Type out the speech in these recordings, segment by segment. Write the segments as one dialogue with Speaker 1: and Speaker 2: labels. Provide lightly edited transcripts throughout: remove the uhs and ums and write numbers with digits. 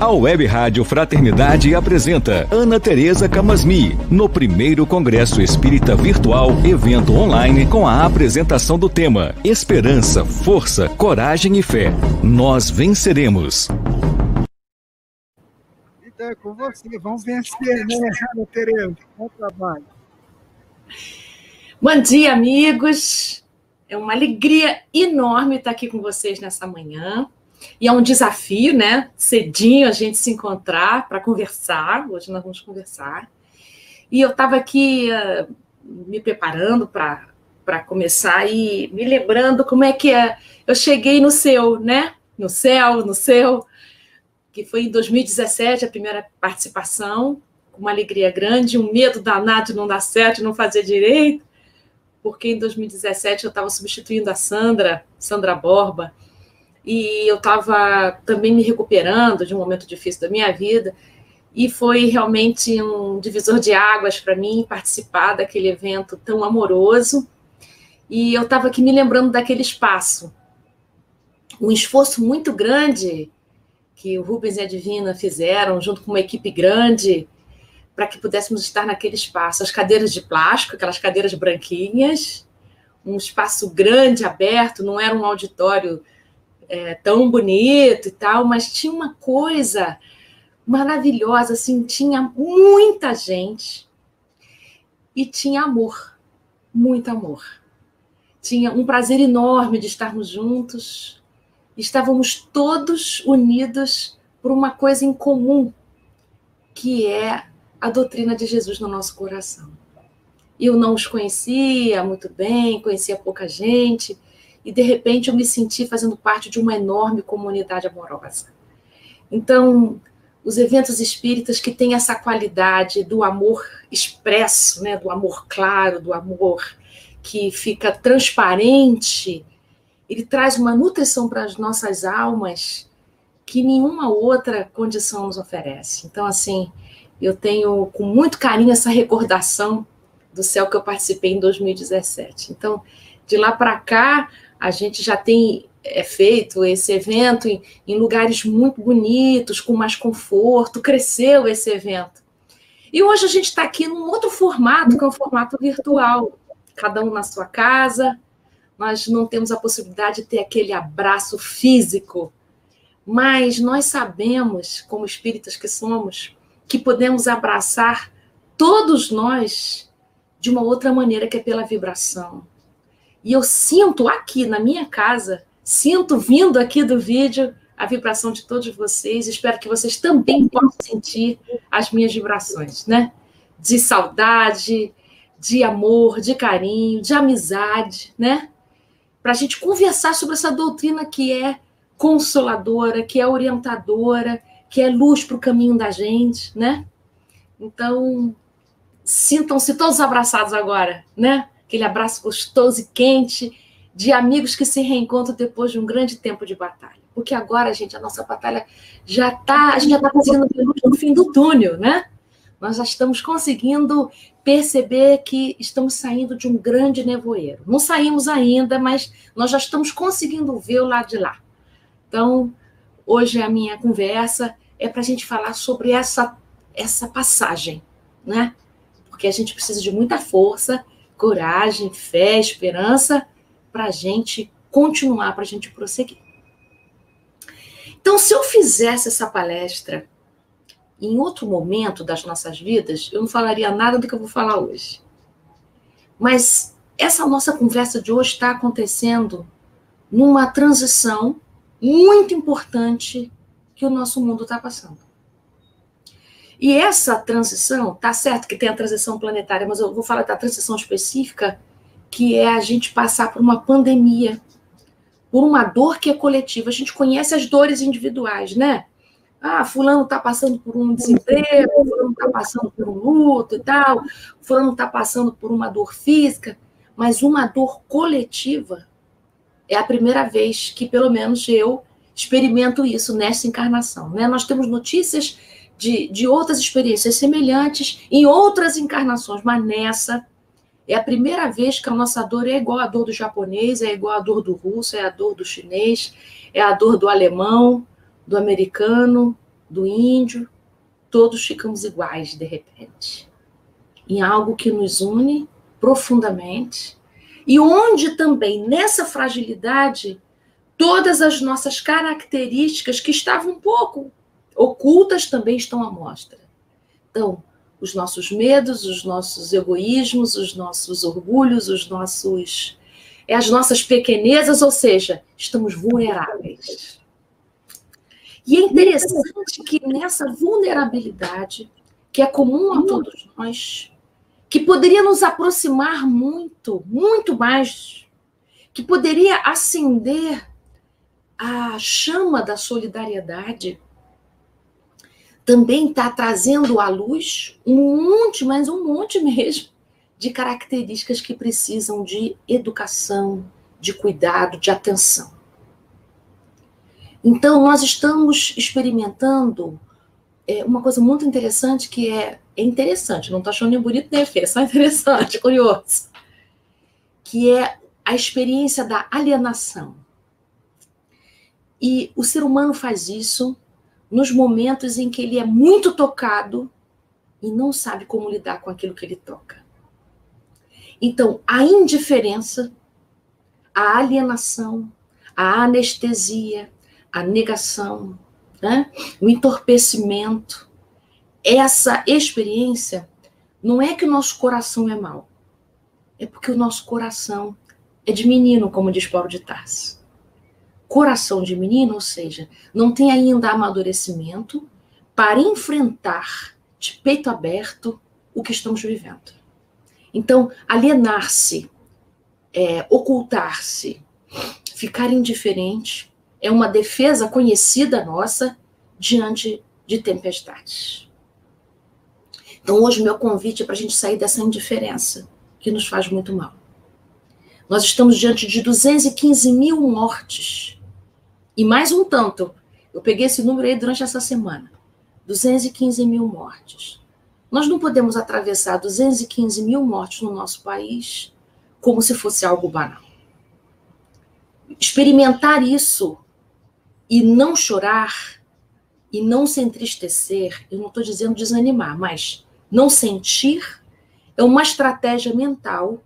Speaker 1: A Web Rádio Fraternidade apresenta Ana Tereza Camasmi, no primeiro Congresso Espírita Virtual, evento online com a apresentação do tema Esperança, Força, Coragem e Fé. Nós venceremos.
Speaker 2: Então é com você, vamos vencer, né, Ana Tereza? Bom trabalho.
Speaker 3: Bom dia, amigos. É uma alegria enorme estar aqui com vocês nessa manhã. E é um desafio, né? Cedinho a gente se encontrar para conversar. Hoje nós vamos conversar. E eu estava aqui me preparando para começar e me lembrando como é que eu cheguei no céu, né? No céu, que foi em 2017 a primeira participação, com uma alegria grande, um medo danado de não dar certo, de não fazer direito, porque em 2017 eu estava substituindo a Sandra Borba, e eu estava também me recuperando de um momento difícil da minha vida, e foi realmente um divisor de águas para mim participar daquele evento tão amoroso, e eu estava aqui me lembrando daquele espaço, um esforço muito grande que o Rubens e a Divina fizeram, junto com uma equipe grande, para que pudéssemos estar naquele espaço. As cadeiras de plástico, aquelas cadeiras branquinhas, um espaço grande, aberto, não era um auditório tão bonito e tal, mas tinha uma coisa maravilhosa, assim, tinha muita gente e tinha amor, muito amor. Tinha um prazer enorme de estarmos juntos, estávamos todos unidos por uma coisa em comum, que é a doutrina de Jesus no nosso coração. Eu não os conhecia muito bem, conhecia pouca gente, e de repente eu me senti fazendo parte de uma enorme comunidade amorosa. Então, os eventos espíritas que têm essa qualidade do amor expresso, né, do amor claro, do amor que fica transparente, ele traz uma nutrição para as nossas almas que nenhuma outra condição nos oferece. Então, assim, eu tenho com muito carinho essa recordação do céu que eu participei em 2017. Então, de lá para cá, a gente já tem feito esse evento em lugares muito bonitos, com mais conforto, cresceu esse evento. E hoje a gente está aqui num outro formato, que é um formato virtual, cada um na sua casa. Nós não temos a possibilidade de ter aquele abraço físico, mas nós sabemos, como espíritas que somos, que podemos abraçar todos nós de uma outra maneira, que é pela vibração. E eu sinto aqui na minha casa, sinto vindo aqui do vídeo a vibração de todos vocês. Espero que vocês também possam sentir as minhas vibrações, né? De saudade, de amor, de carinho, de amizade, né? Para a gente conversar sobre essa doutrina que é consoladora, que é orientadora, que é luz para o caminho da gente, né? Então, sintam-se todos abraçados agora, né? Aquele abraço gostoso e quente de amigos que se reencontram depois de um grande tempo de batalha. Porque agora, gente, a nossa batalha a gente já está conseguindo ver luz no fim do túnel, né? Nós já estamos conseguindo perceber que estamos saindo de um grande nevoeiro. Não saímos ainda, mas nós já estamos conseguindo ver o lado de lá. Então, hoje a minha conversa é para a gente falar sobre essa passagem, né? Porque a gente precisa de muita força, coragem, fé, esperança, para a gente continuar, para a gente prosseguir. Então, se eu fizesse essa palestra em outro momento das nossas vidas, eu não falaria nada do que eu vou falar hoje. Mas essa nossa conversa de hoje está acontecendo numa transição muito importante que o nosso mundo está passando. E essa transição, tá certo que tem a transição planetária, mas eu vou falar da transição específica, que é a gente passar por uma pandemia, por uma dor que é coletiva. A gente conhece as dores individuais, né? Ah, fulano está passando por um desemprego, fulano está passando por um luto e tal, fulano está passando por uma dor física, mas uma dor coletiva é a primeira vez que, pelo menos, eu experimento isso nessa encarnação, né? Nós temos notícias de outras experiências semelhantes em outras encarnações, mas nessa é a primeira vez que a nossa dor é igual à dor do japonês, é igual à dor do russo, é a dor do chinês, é a dor do alemão, do americano, do índio, todos ficamos iguais de repente, em algo que nos une profundamente, e onde também, nessa fragilidade, todas as nossas características que estavam um pouco ocultas também estão à mostra. Então, os nossos medos, os nossos egoísmos, os nossos orgulhos, as nossas pequenezas, ou seja, estamos vulneráveis. E é interessante que nessa vulnerabilidade, que é comum a todos nós, que poderia nos aproximar muito, muito mais, que poderia acender a chama da solidariedade, também está trazendo à luz um monte, mas um monte mesmo, de características que precisam de educação, de cuidado, de atenção. Então, nós estamos experimentando uma coisa muito interessante, que é interessante, não estou achando nem bonito nem feio, é só interessante, curioso, que é a experiência da alienação. E o ser humano faz isso nos momentos em que ele é muito tocado e não sabe como lidar com aquilo que ele toca. Então, a indiferença, a alienação, a anestesia, a negação, né? O entorpecimento, essa experiência, não é que o nosso coração é mau, é porque o nosso coração é de menino, como diz Paulo de Tarso. Coração de menino, ou seja, não tem ainda amadurecimento para enfrentar de peito aberto o que estamos vivendo. Então, alienar-se, ocultar-se, ficar indiferente, é uma defesa conhecida nossa diante de tempestades. Então, hoje, meu convite é para a gente sair dessa indiferença, que nos faz muito mal. Nós estamos diante de 215 mil mortes. E mais um tanto. Eu peguei esse número aí durante essa semana. 215 mil mortes. Nós não podemos atravessar 215 mil mortes no nosso país como se fosse algo banal. Experimentar isso e não chorar e não se entristecer, eu não estou dizendo desanimar, mas não sentir é uma estratégia mental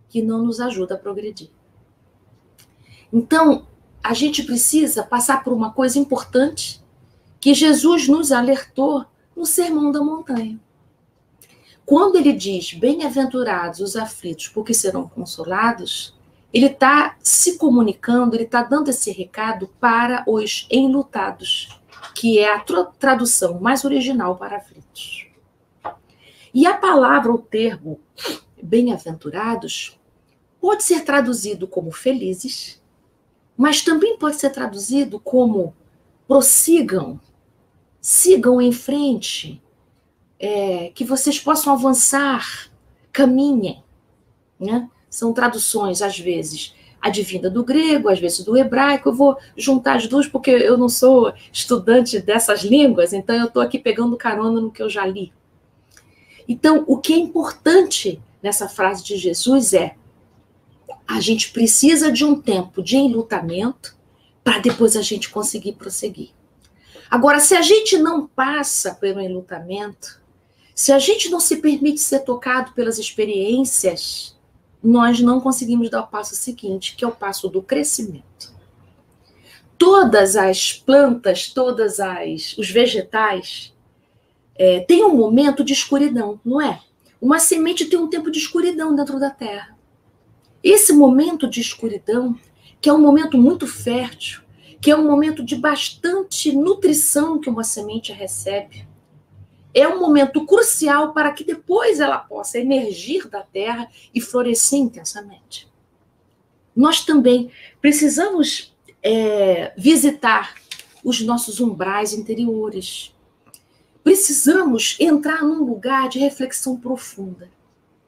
Speaker 3: que não nos ajuda a progredir. Então, a gente precisa passar por uma coisa importante que Jesus nos alertou no Sermão da Montanha. Quando ele diz, bem-aventurados os aflitos, porque serão consolados, ele está se comunicando, ele está dando esse recado para os enlutados, que é a tradução mais original para aflitos. E a palavra, o termo bem-aventurados, pode ser traduzido como felizes, mas também pode ser traduzido como prossigam, sigam em frente, que vocês possam avançar, caminhem. Né? São traduções, às vezes, advinda do grego, às vezes do hebraico. Eu vou juntar as duas porque eu não sou estudante dessas línguas, então eu estou aqui pegando carona no que eu já li. Então, o que é importante nessa frase de Jesus é a gente precisa de um tempo de enlutamento para depois a gente conseguir prosseguir. Agora, se a gente não passa pelo enlutamento, se a gente não se permite ser tocado pelas experiências, nós não conseguimos dar o passo seguinte, que é o passo do crescimento. Todas as plantas, os vegetais, têm um momento de escuridão, não é? Uma semente tem um tempo de escuridão dentro da terra. Esse momento de escuridão, que é um momento muito fértil, que é um momento de bastante nutrição que uma semente recebe, é um momento crucial para que depois ela possa emergir da terra e florescer intensamente. Nós também precisamos visitar os nossos umbrais interiores. Precisamos entrar num lugar de reflexão profunda.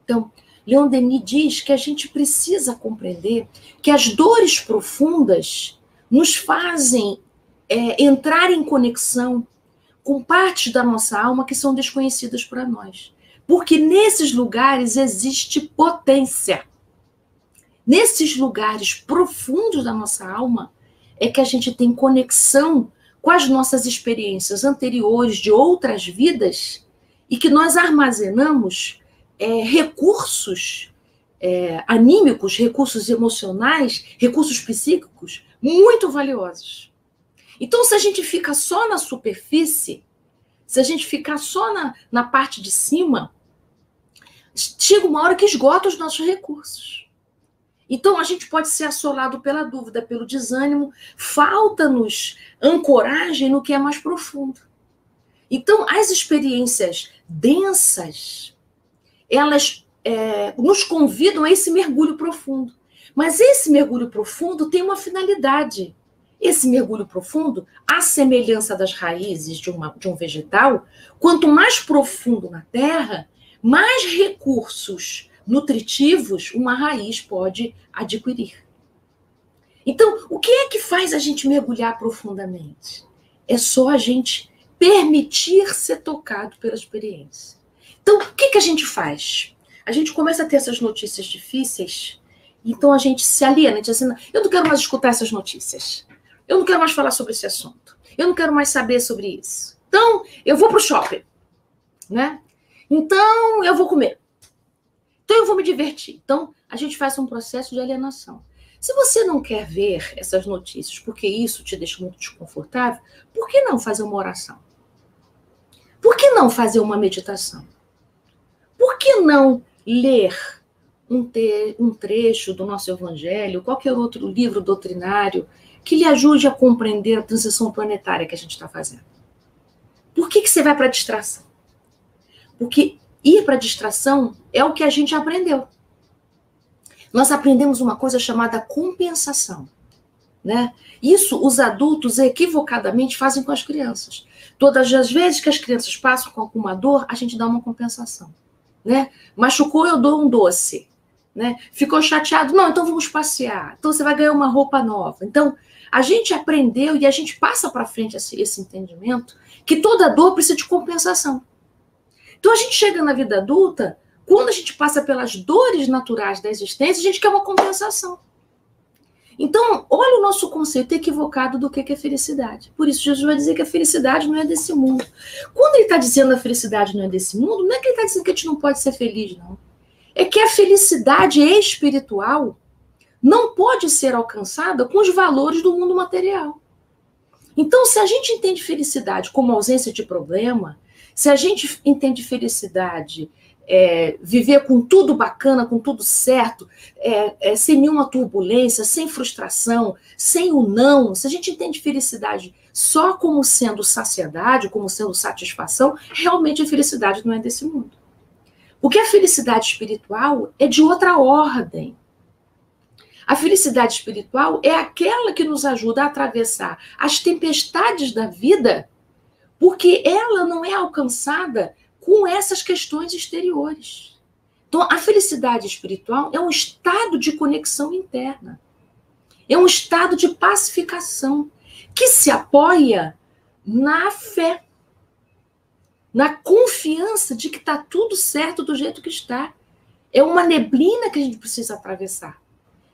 Speaker 3: Então, Leon Denis diz que a gente precisa compreender que as dores profundas nos fazem entrar em conexão com partes da nossa alma que são desconhecidas para nós. Porque nesses lugares existe potência. Nesses lugares profundos da nossa alma é que a gente tem conexão com as nossas experiências anteriores de outras vidas e que nós armazenamos recursos anímicos, recursos emocionais, recursos psíquicos muito valiosos. Então, se a gente fica só na superfície, se a gente ficar só na parte de cima, chega uma hora que esgota os nossos recursos. Então, a gente pode ser assolado pela dúvida, pelo desânimo, falta-nos ancoragem no que é mais profundo. Então, as experiências densas, elas nos convidam a esse mergulho profundo. Mas esse mergulho profundo tem uma finalidade. Esse mergulho profundo, à semelhança das raízes de um vegetal, quanto mais profundo na terra, mais recursos nutritivos uma raiz pode adquirir. Então, o que é que faz a gente mergulhar profundamente? É só a gente permitir ser tocado pela experiência. Então, o que a gente faz? A gente começa a ter essas notícias difíceis, então a gente se aliena, a gente diz assim, eu não quero mais escutar essas notícias, eu não quero mais falar sobre esse assunto, eu não quero mais saber sobre isso. Então, eu vou para o shopping, né? Então, eu vou comer. Então, eu vou me divertir. Então, a gente faz um processo de alienação. Se você não quer ver essas notícias porque isso te deixa muito desconfortável, por que não fazer uma oração? Por que não fazer uma meditação? Por que não ler um trecho do nosso Evangelho, qualquer outro livro doutrinário, que lhe ajude a compreender a transição planetária que a gente está fazendo? Por que você vai para a distração? Porque ir para a distração é o que a gente aprendeu. Nós aprendemos uma coisa chamada compensação, né? Isso os adultos equivocadamente fazem com as crianças. Todas as vezes que as crianças passam com alguma dor, a gente dá uma compensação, né? Machucou, eu dou um doce, né? Ficou chateado, não, então vamos passear. Então você vai ganhar uma roupa nova. Então, a gente aprendeu e a gente passa para frente esse entendimento que toda dor precisa de compensação. Então, a gente chega na vida adulta, quando a gente passa pelas dores naturais da existência, a gente quer uma compensação. Então, olha o nosso conceito equivocado do que é felicidade. Por isso, Jesus vai dizer que a felicidade não é desse mundo. Quando ele está dizendo que a felicidade não é desse mundo, não é que ele está dizendo que a gente não pode ser feliz, não. É que a felicidade espiritual não pode ser alcançada com os valores do mundo material. Então, se a gente entende felicidade como ausência de problema, se a gente entende felicidade, viver com tudo bacana, com tudo certo, sem nenhuma turbulência, sem frustração, sem o não, se a gente entende felicidade só como sendo saciedade, como sendo satisfação, realmente a felicidade não é desse mundo. Porque a felicidade espiritual é de outra ordem. A felicidade espiritual é aquela que nos ajuda a atravessar as tempestades da vida, porque ela não é alcançada com essas questões exteriores. Então, a felicidade espiritual é um estado de conexão interna. É um estado de pacificação que se apoia na fé, na confiança de que está tudo certo do jeito que está. É uma neblina que a gente precisa atravessar.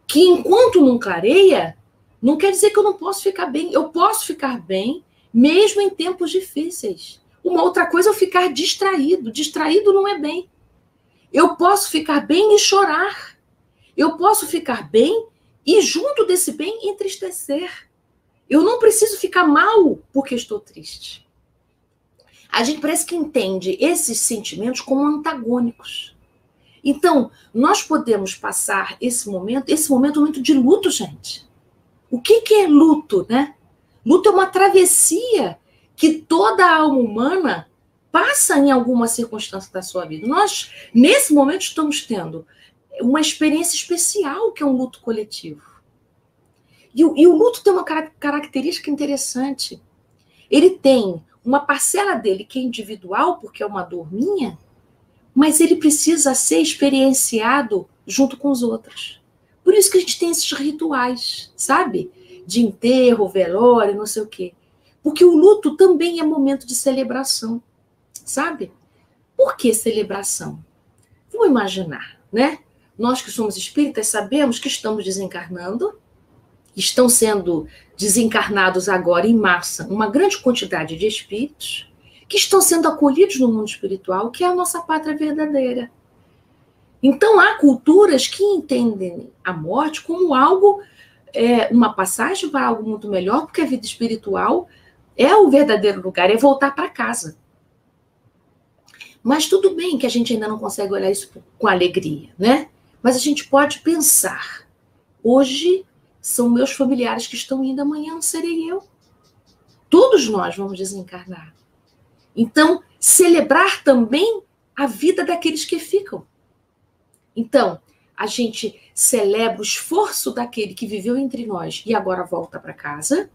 Speaker 3: Que enquanto não clareia, não quer dizer que eu não posso ficar bem. Eu posso ficar bem, mesmo em tempos difíceis. Uma outra coisa é eu ficar distraído. Distraído não é bem. Eu posso ficar bem e chorar. Eu posso ficar bem e, junto desse bem, entristecer. Eu não preciso ficar mal porque estou triste. A gente parece que entende esses sentimentos como antagônicos. Então, nós podemos passar esse momento é um momento de luto, gente. O que é luto, né? Luto é uma travessia que toda a alma humana passa em alguma circunstância da sua vida. Nós, nesse momento, estamos tendo uma experiência especial, que é um luto coletivo. E o luto tem uma característica interessante. Ele tem uma parcela dele que é individual, porque é uma dor minha, mas ele precisa ser experienciado junto com os outros. Por isso que a gente tem esses rituais, sabe? De enterro, velório, não sei o quê. Porque o luto também é momento de celebração, sabe? Por que celebração? Vamos imaginar, né? Nós que somos espíritas sabemos que estamos desencarnando estão sendo desencarnados agora em massa uma grande quantidade de espíritos que estão sendo acolhidos no mundo espiritual, que é a nossa pátria verdadeira. Então, há culturas que entendem a morte como algo, uma passagem para algo muito melhor, porque a vida espiritual é o verdadeiro lugar, é voltar para casa. Mas tudo bem que a gente ainda não consegue olhar isso com alegria, né? Mas a gente pode pensar, hoje são meus familiares que estão indo, amanhã não serei eu. Todos nós vamos desencarnar. Então, celebrar também a vida daqueles que ficam. Então, a gente celebra o esforço daquele que viveu entre nós e agora volta para casa.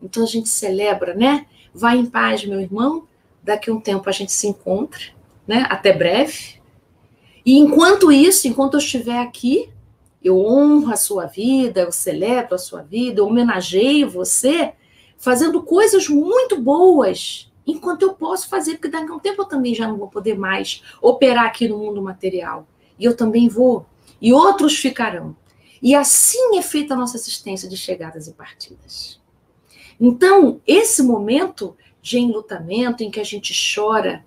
Speaker 3: Então, a gente celebra, né? Vai em paz, meu irmão. Daqui a um tempo a gente se encontra, né? Até breve. E enquanto isso, enquanto eu estiver aqui, eu honro a sua vida, eu celebro a sua vida, eu homenageio você, fazendo coisas muito boas, enquanto eu posso fazer, porque daqui a um tempo eu também já não vou poder mais operar aqui no mundo material. E eu também vou, e outros ficarão. E assim é feita a nossa existência de chegadas e partidas. Então, esse momento de enlutamento, em que a gente chora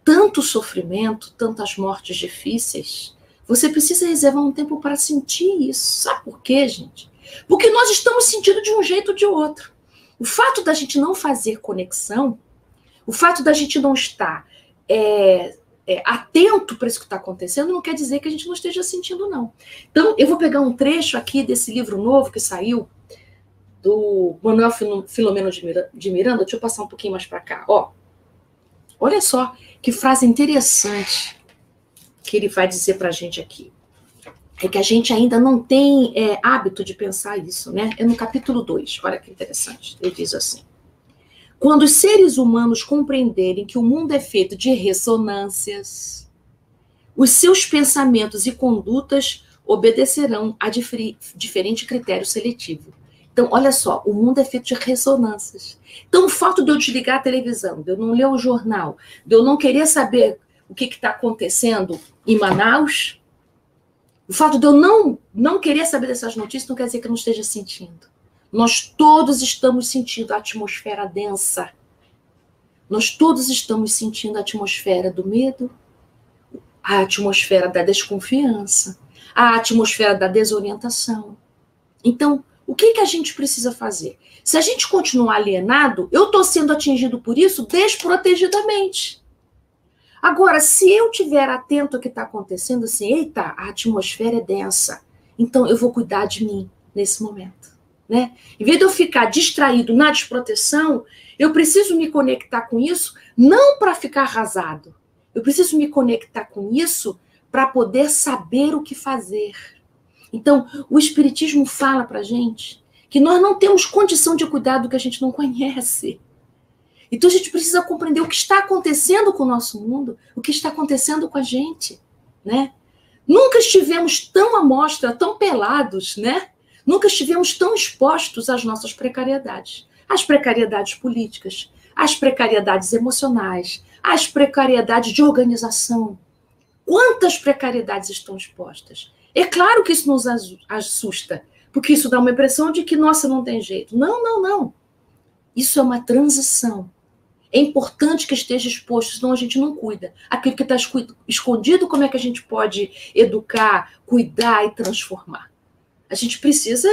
Speaker 3: tanto sofrimento, tantas mortes difíceis, você precisa reservar um tempo para sentir isso. Sabe por quê, gente? Porque nós estamos sentindo de um jeito ou de outro. O fato da gente não fazer conexão, o fato da gente não estar atento para isso que está acontecendo, não quer dizer que a gente não esteja sentindo, não. Então, eu vou pegar um trecho aqui desse livro novo que saiu, do Manuel Filomeno de Miranda. Deixa eu passar um pouquinho mais para cá. Olha só que frase interessante que ele vai dizer para a gente aqui. É que a gente ainda não tem hábito de pensar isso, né? É no capítulo 2, olha que interessante. Ele diz assim: quando os seres humanos compreenderem que o mundo é feito de ressonâncias, os seus pensamentos e condutas obedecerão a diferente critério seletivo. Então, olha só, o mundo é feito de ressonâncias. Então, o fato de eu desligar a televisão, de eu não ler o jornal, de eu não querer saber o que está acontecendo em Manaus, o fato de eu não querer saber dessas notícias não quer dizer que eu não esteja sentindo. Nós todos estamos sentindo a atmosfera densa. Nós todos estamos sentindo a atmosfera do medo, a atmosfera da desconfiança, a atmosfera da desorientação. Então, o que a gente precisa fazer? Se a gente continuar alienado, eu estou sendo atingido por isso desprotegidamente. Agora, se eu estiver atento ao que está acontecendo, assim, eita, a atmosfera é densa, então eu vou cuidar de mim nesse momento, né? Em vez de eu ficar distraído na desproteção, eu preciso me conectar com isso, não para ficar arrasado. Eu preciso me conectar com isso para poder saber o que fazer. Então, o Espiritismo fala para a gente que nós não temos condição de cuidar do que a gente não conhece. Então, a gente precisa compreender o que está acontecendo com o nosso mundo, o que está acontecendo com a gente, né? Nunca estivemos tão à mostra, tão pelados, né? Nunca estivemos tão expostos às nossas precariedades. Às precariedades políticas, às precariedades emocionais, às precariedades de organização. Quantas precariedades estão expostas? É claro que isso nos assusta, porque isso dá uma impressão de que, nossa, não tem jeito. Não, não, não. Isso é uma transição. É importante que esteja exposto, senão a gente não cuida. Aquilo que está escondido, como é que a gente pode educar, cuidar e transformar? A gente precisa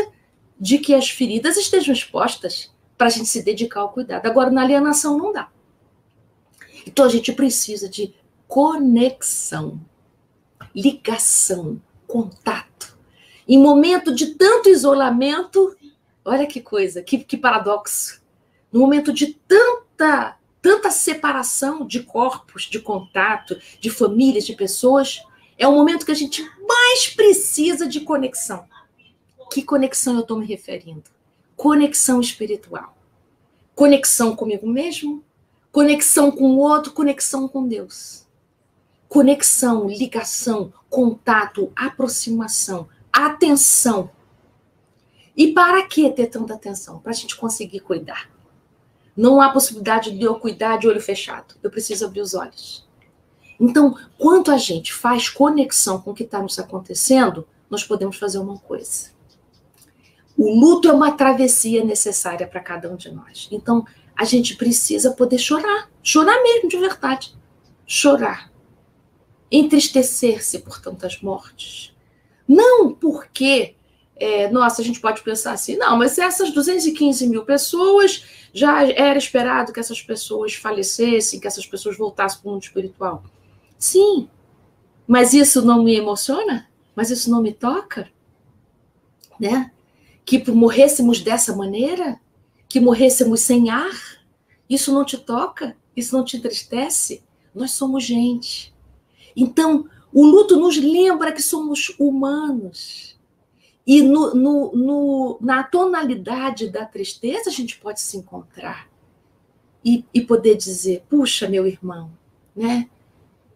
Speaker 3: de que as feridas estejam expostas para a gente se dedicar ao cuidado. Agora, na alienação não dá. Então, a gente precisa de conexão, ligação, contato. Em momento de tanto isolamento, olha que coisa, que paradoxo. No momento de tanta separação de corpos, de contato, de famílias, de pessoas, é o momento que a gente mais precisa de conexão. Que conexão eu estou me referindo? Conexão espiritual. Conexão comigo mesmo, conexão com o outro, conexão com Deus. Conexão, ligação, contato, aproximação, atenção. E para que ter tanta atenção? Para a gente conseguir cuidar. Não há possibilidade de eu cuidar de olho fechado. Eu preciso abrir os olhos. Então, quando a gente faz conexão com o que está nos acontecendo, nós podemos fazer uma coisa. O luto é uma travessia necessária para cada um de nós. Então, a gente precisa poder chorar. Chorar mesmo, de verdade. Chorar. Entristecer-se por tantas mortes. Não porque, nossa, a gente pode pensar assim, não, mas essas 215 mil pessoas, já era esperado que essas pessoas falecessem, que essas pessoas voltassem para o mundo espiritual. Sim, mas isso não me emociona? Mas isso não me toca? Né? Que morrêssemos dessa maneira? Que morrêssemos sem ar? Isso não te toca? Isso não te entristece? Nós somos gente. Então, o luto nos lembra que somos humanos. E na tonalidade da tristeza, a gente pode se encontrar e poder dizer, puxa, meu irmão, né?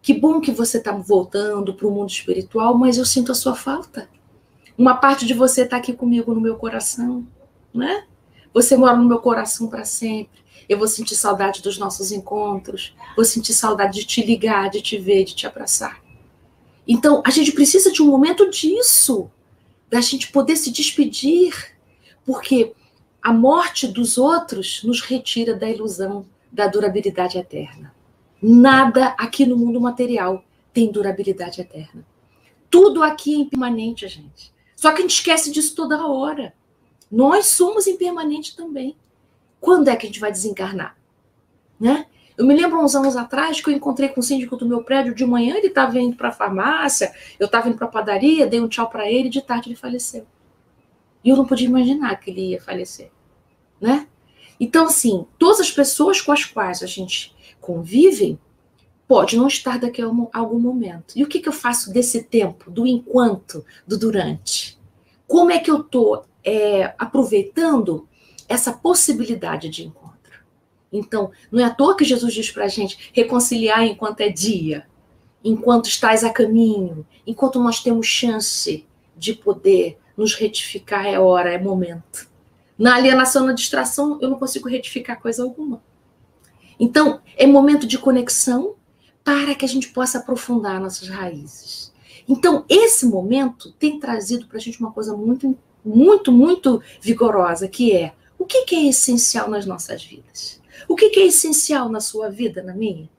Speaker 3: Que bom que você está voltando para o mundo espiritual, mas eu sinto a sua falta. Uma parte de você está aqui comigo no meu coração, né? Você mora no meu coração para sempre. Eu vou sentir saudade dos nossos encontros, vou sentir saudade de te ligar, de te ver, de te abraçar. Então, a gente precisa de um momento disso, da gente poder se despedir, porque a morte dos outros nos retira da ilusão da durabilidade eterna. Nada aqui no mundo material tem durabilidade eterna. Tudo aqui é impermanente, gente. Só que a gente esquece disso toda hora. Nós somos impermanentes também. Quando é que a gente vai desencarnar? Né? Eu me lembro uns anos atrás que eu encontrei com o síndico do meu prédio de manhã, ele estava indo para a farmácia, eu estava indo para a padaria, dei um tchau para ele, de tarde ele faleceu. E eu não podia imaginar que ele ia falecer. Né? Então, assim, todas as pessoas com as quais a gente convive pode não estar daqui a algum momento. E o que eu faço desse tempo, do enquanto, do durante? Como é que eu estou aproveitando essa possibilidade de encontro? Então, não é à toa que Jesus diz para a gente reconciliar enquanto é dia, enquanto estás a caminho, enquanto nós temos chance de poder nos retificar, é hora, é momento. Na alienação, na distração, eu não consigo retificar coisa alguma. Então, é momento de conexão para que a gente possa aprofundar nossas raízes. Então, esse momento tem trazido para a gente uma coisa muito, muito, muito vigorosa, que é o que é essencial nas nossas vidas? O que é essencial na sua vida, na minha?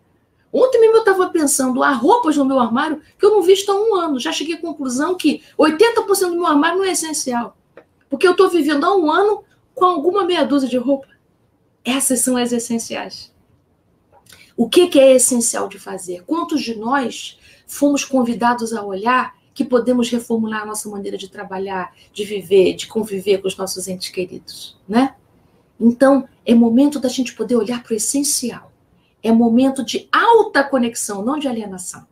Speaker 3: Ontem mesmo eu estava pensando, há roupas no meu armário que eu não visto há um ano. Já cheguei à conclusão que 80% do meu armário não é essencial. Porque eu estou vivendo há um ano com alguma meia dúzia de roupa. Essas são as essenciais. O que é essencial de fazer? Quantos de nós fomos convidados a olhar que podemos reformular a nossa maneira de trabalhar, de viver, de conviver com os nossos entes queridos, né? Então, é momento da gente poder olhar para o essencial. É momento de alta conexão, não de alienação.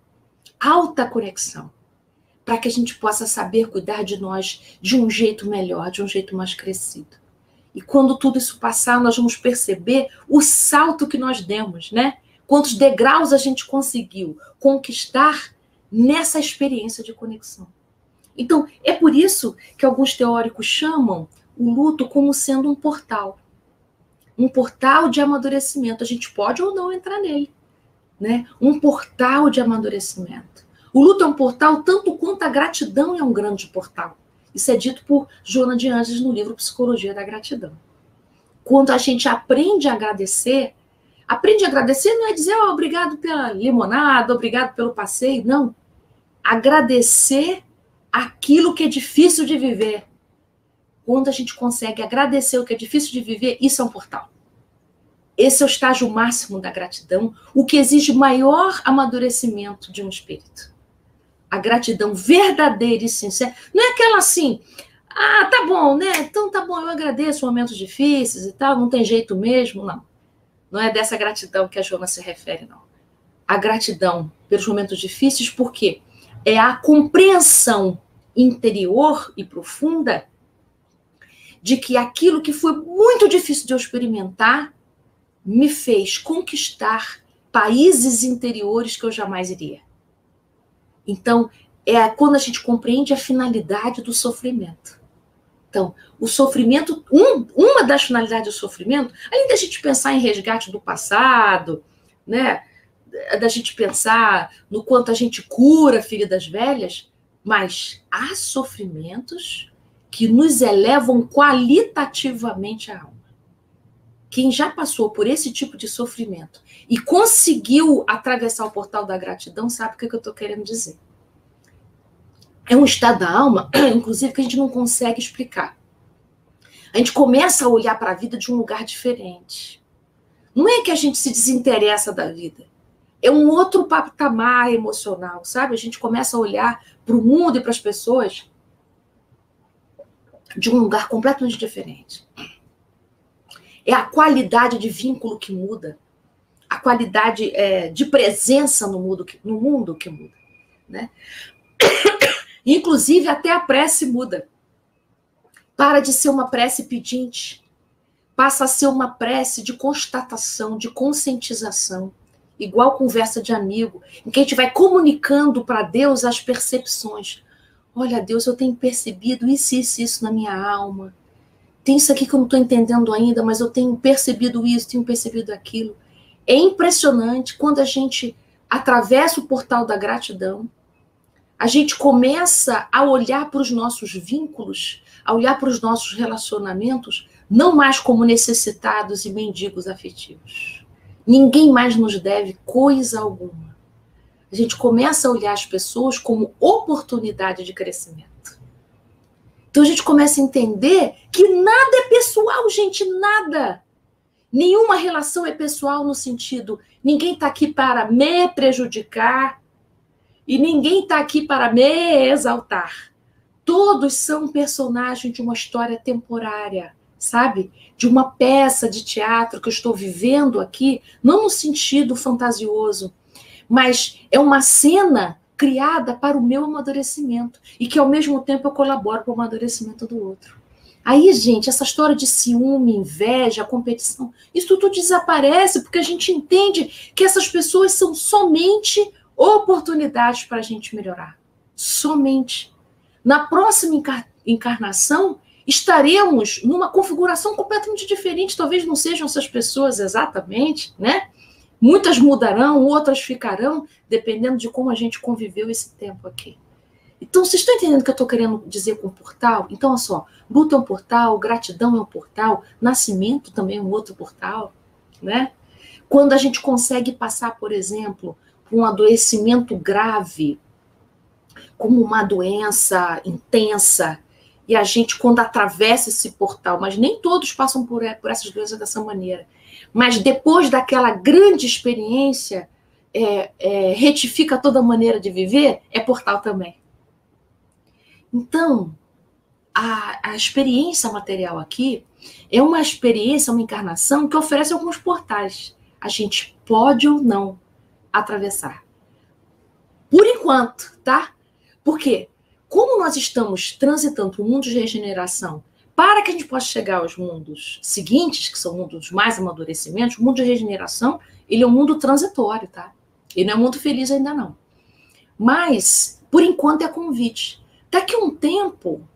Speaker 3: Alta conexão. Para que a gente possa saber cuidar de nós de um jeito melhor, de um jeito mais crescido. E quando tudo isso passar, nós vamos perceber o salto que nós demos, né? Quantos degraus a gente conseguiu conquistar nessa experiência de conexão. Então, é por isso que alguns teóricos chamam o luto como sendo um portal. Um portal de amadurecimento. A gente pode ou não entrar nele, né? Um portal de amadurecimento. O luto é um portal tanto quanto a gratidão é um grande portal. Isso é dito por Joana de Angelis no livro Psicologia da Gratidão. Quando a gente aprende a agradecer não é dizer obrigado pela limonada, obrigado pelo passeio, não. Agradecer aquilo que é difícil de viver. Quando a gente consegue agradecer o que é difícil de viver, isso é um portal. Esse é o estágio máximo da gratidão, o que exige maior amadurecimento de um espírito. A gratidão verdadeira e sincera. Não é aquela assim, tá bom, né? Então tá bom, eu agradeço momentos difíceis e tal, não tem jeito mesmo, não. Não é dessa gratidão que a Joana se refere, não. A gratidão pelos momentos difíceis, porque é a compreensão interior e profunda de que aquilo que foi muito difícil de eu experimentar me fez conquistar países interiores que eu jamais iria. Então, é quando a gente compreende a finalidade do sofrimento. Então, o sofrimento, uma das finalidades do sofrimento, além da gente pensar em resgate do passado, né, da gente pensar no quanto a gente cura feridas velhas, mas há sofrimentos que nos elevam qualitativamente a alma. Quem já passou por esse tipo de sofrimento e conseguiu atravessar o portal da gratidão sabe o que eu estou querendo dizer. É um estado da alma, inclusive, que a gente não consegue explicar. A gente começa a olhar para a vida de um lugar diferente. Não é que a gente se desinteressa da vida. É um outro patamar emocional, sabe? A gente começa a olhar para o mundo e para as pessoas de um lugar completamente diferente. É a qualidade de vínculo que muda, a qualidade de presença no mundo que muda, né? Inclusive, até a prece muda. Para de ser uma prece pedinte, passa a ser uma prece de constatação, de conscientização, igual conversa de amigo, em que a gente vai comunicando para Deus as percepções. Olha, Deus, eu tenho percebido isso na minha alma. Tem isso aqui que eu não estou entendendo ainda, mas eu tenho percebido isso, tenho percebido aquilo. É impressionante quando a gente atravessa o portal da gratidão, a gente começa a olhar para os nossos vínculos, a olhar para os nossos relacionamentos, não mais como necessitados e mendigos afetivos. Ninguém mais nos deve coisa alguma. A gente começa a olhar as pessoas como oportunidade de crescimento. Então a gente começa a entender que nada é pessoal, gente, nada. Nenhuma relação é pessoal no sentido, ninguém está aqui para me prejudicar e ninguém está aqui para me exaltar. Todos são personagens de uma história temporária, sabe? De uma peça de teatro que eu estou vivendo aqui, não no sentido fantasioso, mas é uma cena criada para o meu amadurecimento e que, ao mesmo tempo, eu colaboro para o amadurecimento do outro. Aí, gente, essa história de ciúme, inveja, competição, isso tudo desaparece porque a gente entende que essas pessoas são somente oportunidades para a gente melhorar. Somente. Na próxima encarnação, estaremos numa configuração completamente diferente. Talvez não sejam essas pessoas exatamente, né? Muitas mudarão, outras ficarão, dependendo de como a gente conviveu esse tempo aqui. Então, vocês estão entendendo o que eu estou querendo dizer com portal? Então, olha só, luta é um portal, gratidão é um portal, nascimento também é um outro portal, né? Quando a gente consegue passar, por exemplo, por um adoecimento grave, como uma doença intensa, e a gente, quando atravessa esse portal, mas nem todos passam por essas doenças dessa maneira, mas depois daquela grande experiência, retifica toda a maneira de viver, é portal também. Então, a experiência material aqui é uma experiência, uma encarnação que oferece alguns portais. A gente pode ou não atravessar. Por enquanto, tá? Por quê? Como nós estamos transitando para o mundo de regeneração, para que a gente possa chegar aos mundos seguintes, que são mundos mais amadurecimentos, o mundo de regeneração, ele é um mundo transitório, tá? Ele não é um mundo feliz ainda não. Mas, por enquanto, é convite. Daqui a um tempo,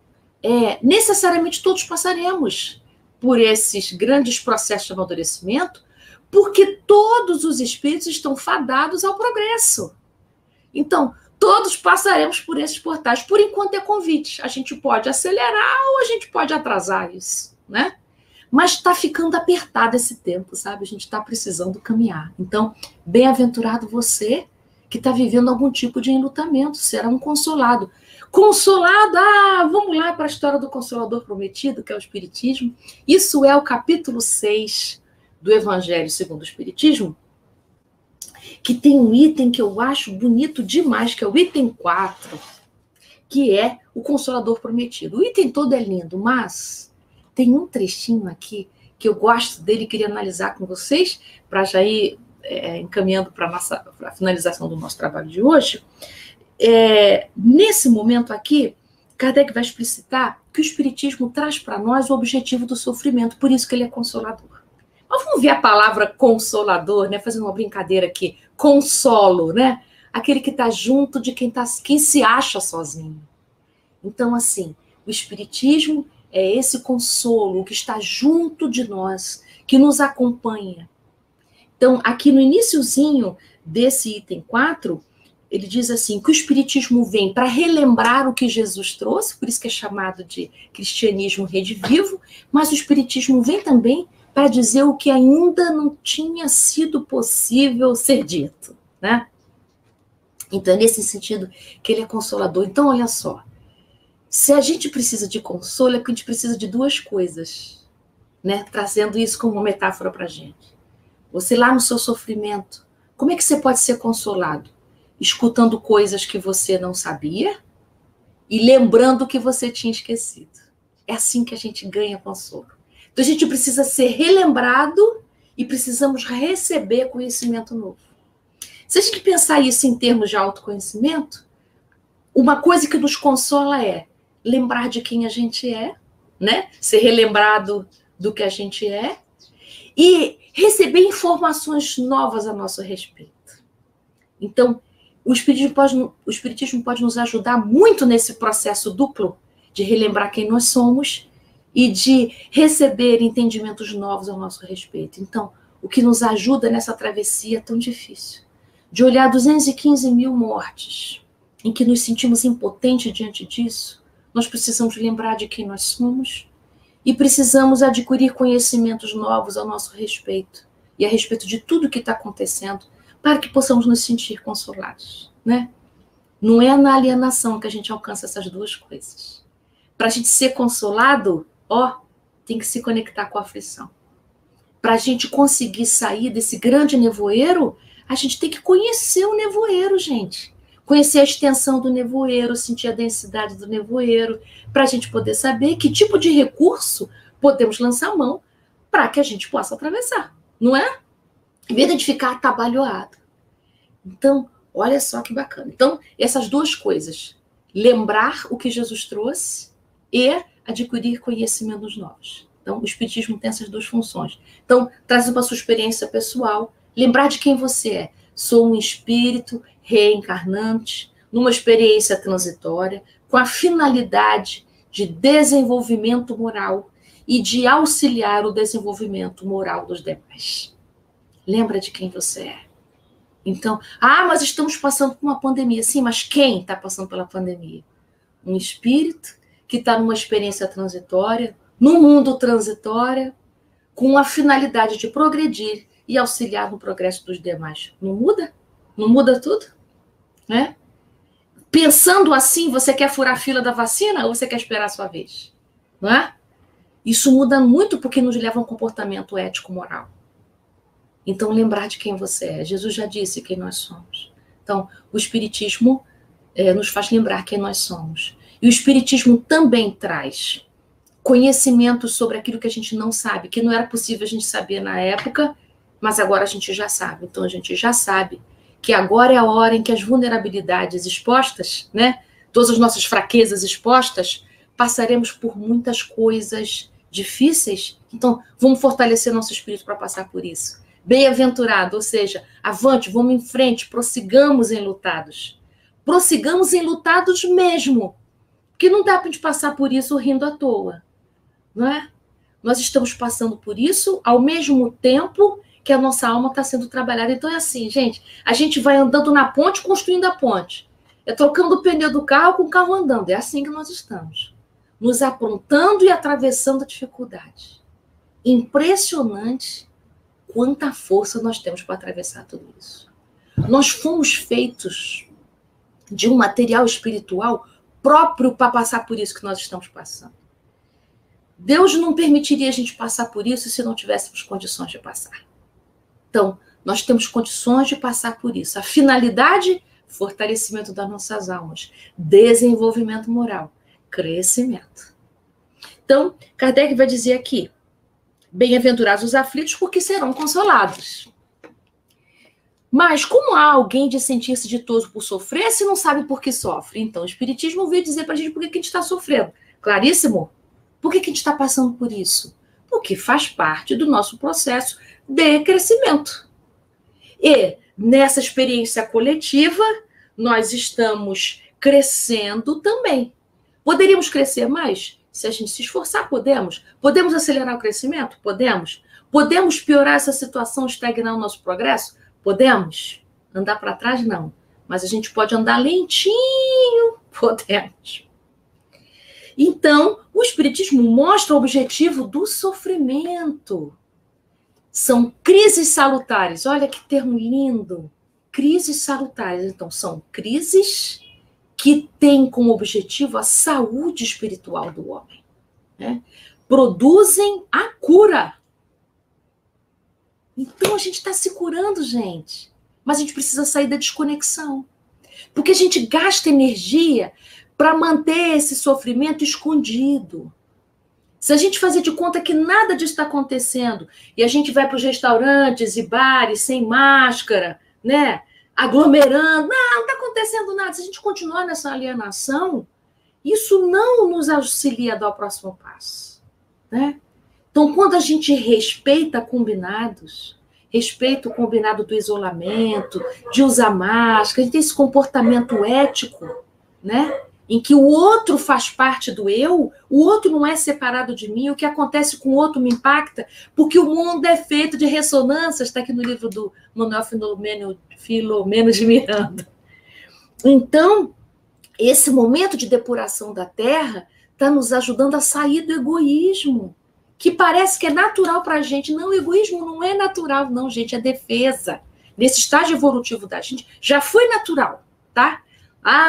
Speaker 3: necessariamente todos passaremos por esses grandes processos de amadurecimento, porque todos os espíritos estão fadados ao progresso. Então, todos passaremos por esses portais. Por enquanto é convite. A gente pode acelerar ou a gente pode atrasar isso, né? Mas está ficando apertado esse tempo, sabe? A gente está precisando caminhar. Então, bem-aventurado você que está vivendo algum tipo de enlutamento. Será um consolado. Consolado, vamos lá para a história do Consolador Prometido, que é o Espiritismo. Isso é o capítulo 6 do Evangelho segundo o Espiritismo, que tem um item que eu acho bonito demais, que é o item 4, que é o Consolador Prometido. O item todo é lindo, mas tem um trechinho aqui que eu gosto dele e queria analisar com vocês, para já ir encaminhando para a finalização do nosso trabalho de hoje. Nesse momento aqui, Kardec vai explicitar que o Espiritismo traz para nós o objetivo do sofrimento, por isso que ele é consolador. Mas vamos ver a palavra consolador, né? Fazendo uma brincadeira aqui. Consolo, né? Aquele que está junto de quem se acha sozinho. Então, assim, o Espiritismo é esse consolo que está junto de nós, que nos acompanha. Então, aqui no iniciozinho desse item 4, ele diz assim, que o Espiritismo vem para relembrar o que Jesus trouxe, por isso que é chamado de cristianismo redivivo, mas o Espiritismo vem também para dizer o que ainda não tinha sido possível ser dito, né? Então, é nesse sentido que ele é consolador. Então, olha só, se a gente precisa de consolo, é porque a gente precisa de duas coisas, né? Trazendo isso como uma metáfora para a gente. Você lá no seu sofrimento, como é que você pode ser consolado? Escutando coisas que você não sabia e lembrando que você tinha esquecido. É assim que a gente ganha consolo. Então, a gente precisa ser relembrado e precisamos receber conhecimento novo. Se a gente pensar isso em termos de autoconhecimento, uma coisa que nos consola é lembrar de quem a gente é, né? Ser relembrado do que a gente é e receber informações novas a nosso respeito. Então, o Espiritismo pode nos ajudar muito nesse processo duplo de relembrar quem nós somos e de receber entendimentos novos ao nosso respeito. Então, o que nos ajuda nessa travessia tão difícil, de olhar 215 mil mortes, em que nos sentimos impotentes diante disso, nós precisamos lembrar de quem nós somos e precisamos adquirir conhecimentos novos ao nosso respeito e a respeito de tudo que está acontecendo, para que possamos nos sentir consolados, né? Não é na alienação que a gente alcança essas duas coisas. Para a gente ser consolado, tem que se conectar com a aflição. Para a gente conseguir sair desse grande nevoeiro, a gente tem que conhecer o nevoeiro, gente. Conhecer a extensão do nevoeiro, sentir a densidade do nevoeiro, para a gente poder saber que tipo de recurso podemos lançar mão para que a gente possa atravessar, não é? Em vez de ficar atabalhoado. Então, olha só que bacana. Então, essas duas coisas, lembrar o que Jesus trouxe e adquirir conhecimentos novos. Então, o Espiritismo tem essas duas funções. Então, trazendo para a sua experiência pessoal, lembrar de quem você é. Sou um espírito reencarnante, numa experiência transitória, com a finalidade de desenvolvimento moral e de auxiliar o desenvolvimento moral dos demais. Lembra de quem você é. Então, mas estamos passando por uma pandemia. Sim, mas quem está passando pela pandemia? Um espírito que está numa experiência transitória, num mundo transitório, com a finalidade de progredir e auxiliar no progresso dos demais. Não muda? Não muda tudo? Né? Pensando assim, você quer furar a fila da vacina ou você quer esperar a sua vez? Não é? Isso muda muito porque nos leva a um comportamento ético-moral. Então, lembrar de quem você é. Jesus já disse quem nós somos. Então, o Espiritismo nos faz lembrar quem nós somos. E o Espiritismo também traz conhecimento sobre aquilo que a gente não sabe, que não era possível a gente saber na época, mas agora a gente já sabe. Então, a gente já sabe que agora é a hora em que as vulnerabilidades expostas, né, todas as nossas fraquezas expostas, passaremos por muitas coisas difíceis. Então, vamos fortalecer nosso espírito para passar por isso. Bem-aventurado, ou seja, avante, vamos em frente, prossigamos enlutados. Prossigamos enlutados mesmo, porque não dá para a gente passar por isso rindo à toa, não é? Nós estamos passando por isso ao mesmo tempo que a nossa alma está sendo trabalhada. Então é assim, gente, a gente vai andando na ponte, construindo a ponte. É trocando o pneu do carro com o carro andando. É assim que nós estamos. Nos aprontando e atravessando a dificuldade. Impressionante quanta força nós temos para atravessar tudo isso. Nós fomos feitos de um material espiritual próprio para passar por isso que nós estamos passando. Deus não permitiria a gente passar por isso se não tivéssemos condições de passar. Então, nós temos condições de passar por isso. A finalidade, fortalecimento das nossas almas, desenvolvimento moral, crescimento. Então, Kardec vai dizer aqui, bem-aventurados os aflitos, porque serão consolados. Mas como há alguém de sentir-se ditoso por sofrer, se não sabe por que sofre? Então, o Espiritismo veio dizer para a gente por que a gente está sofrendo. Claríssimo? Por que a gente está passando por isso? Porque faz parte do nosso processo de crescimento. E nessa experiência coletiva, nós estamos crescendo também. Poderíamos crescer mais? Se a gente se esforçar, podemos. Podemos acelerar o crescimento? Podemos. Podemos piorar essa situação, estagnar o nosso progresso? Podemos. Andar para trás, não. mas a gente pode andar lentinho, podemos. Então, o Espiritismo mostra o objetivo do sofrimento. São crises salutares. Olha que termo lindo. Crises salutares. Então, são crises que têm como objetivo a saúde espiritual do homem, né? Produzem a cura. Então, a gente está se curando, gente. Mas a gente precisa sair da desconexão. Porque a gente gasta energia para manter esse sofrimento escondido. Se a gente fazer de conta que nada disso está acontecendo, e a gente vai para os restaurantes e bares sem máscara, né, aglomerando, não está acontecendo nada, se a gente continuar nessa alienação, isso não nos auxilia a dar o próximo passo, né? Então, quando a gente respeita combinados, respeita o combinado do isolamento, de usar máscara, a gente tem esse comportamento ético, né? Em que o outro faz parte do eu, o outro não é separado de mim, o que acontece com o outro me impacta, porque o mundo é feito de ressonâncias, está aqui no livro do Manuel Filomeno de Miranda. Então, esse momento de depuração da Terra está nos ajudando a sair do egoísmo, que parece que é natural para a gente. Não, o egoísmo não é natural, não, gente, é defesa. Nesse estágio evolutivo da gente, já foi natural, tá?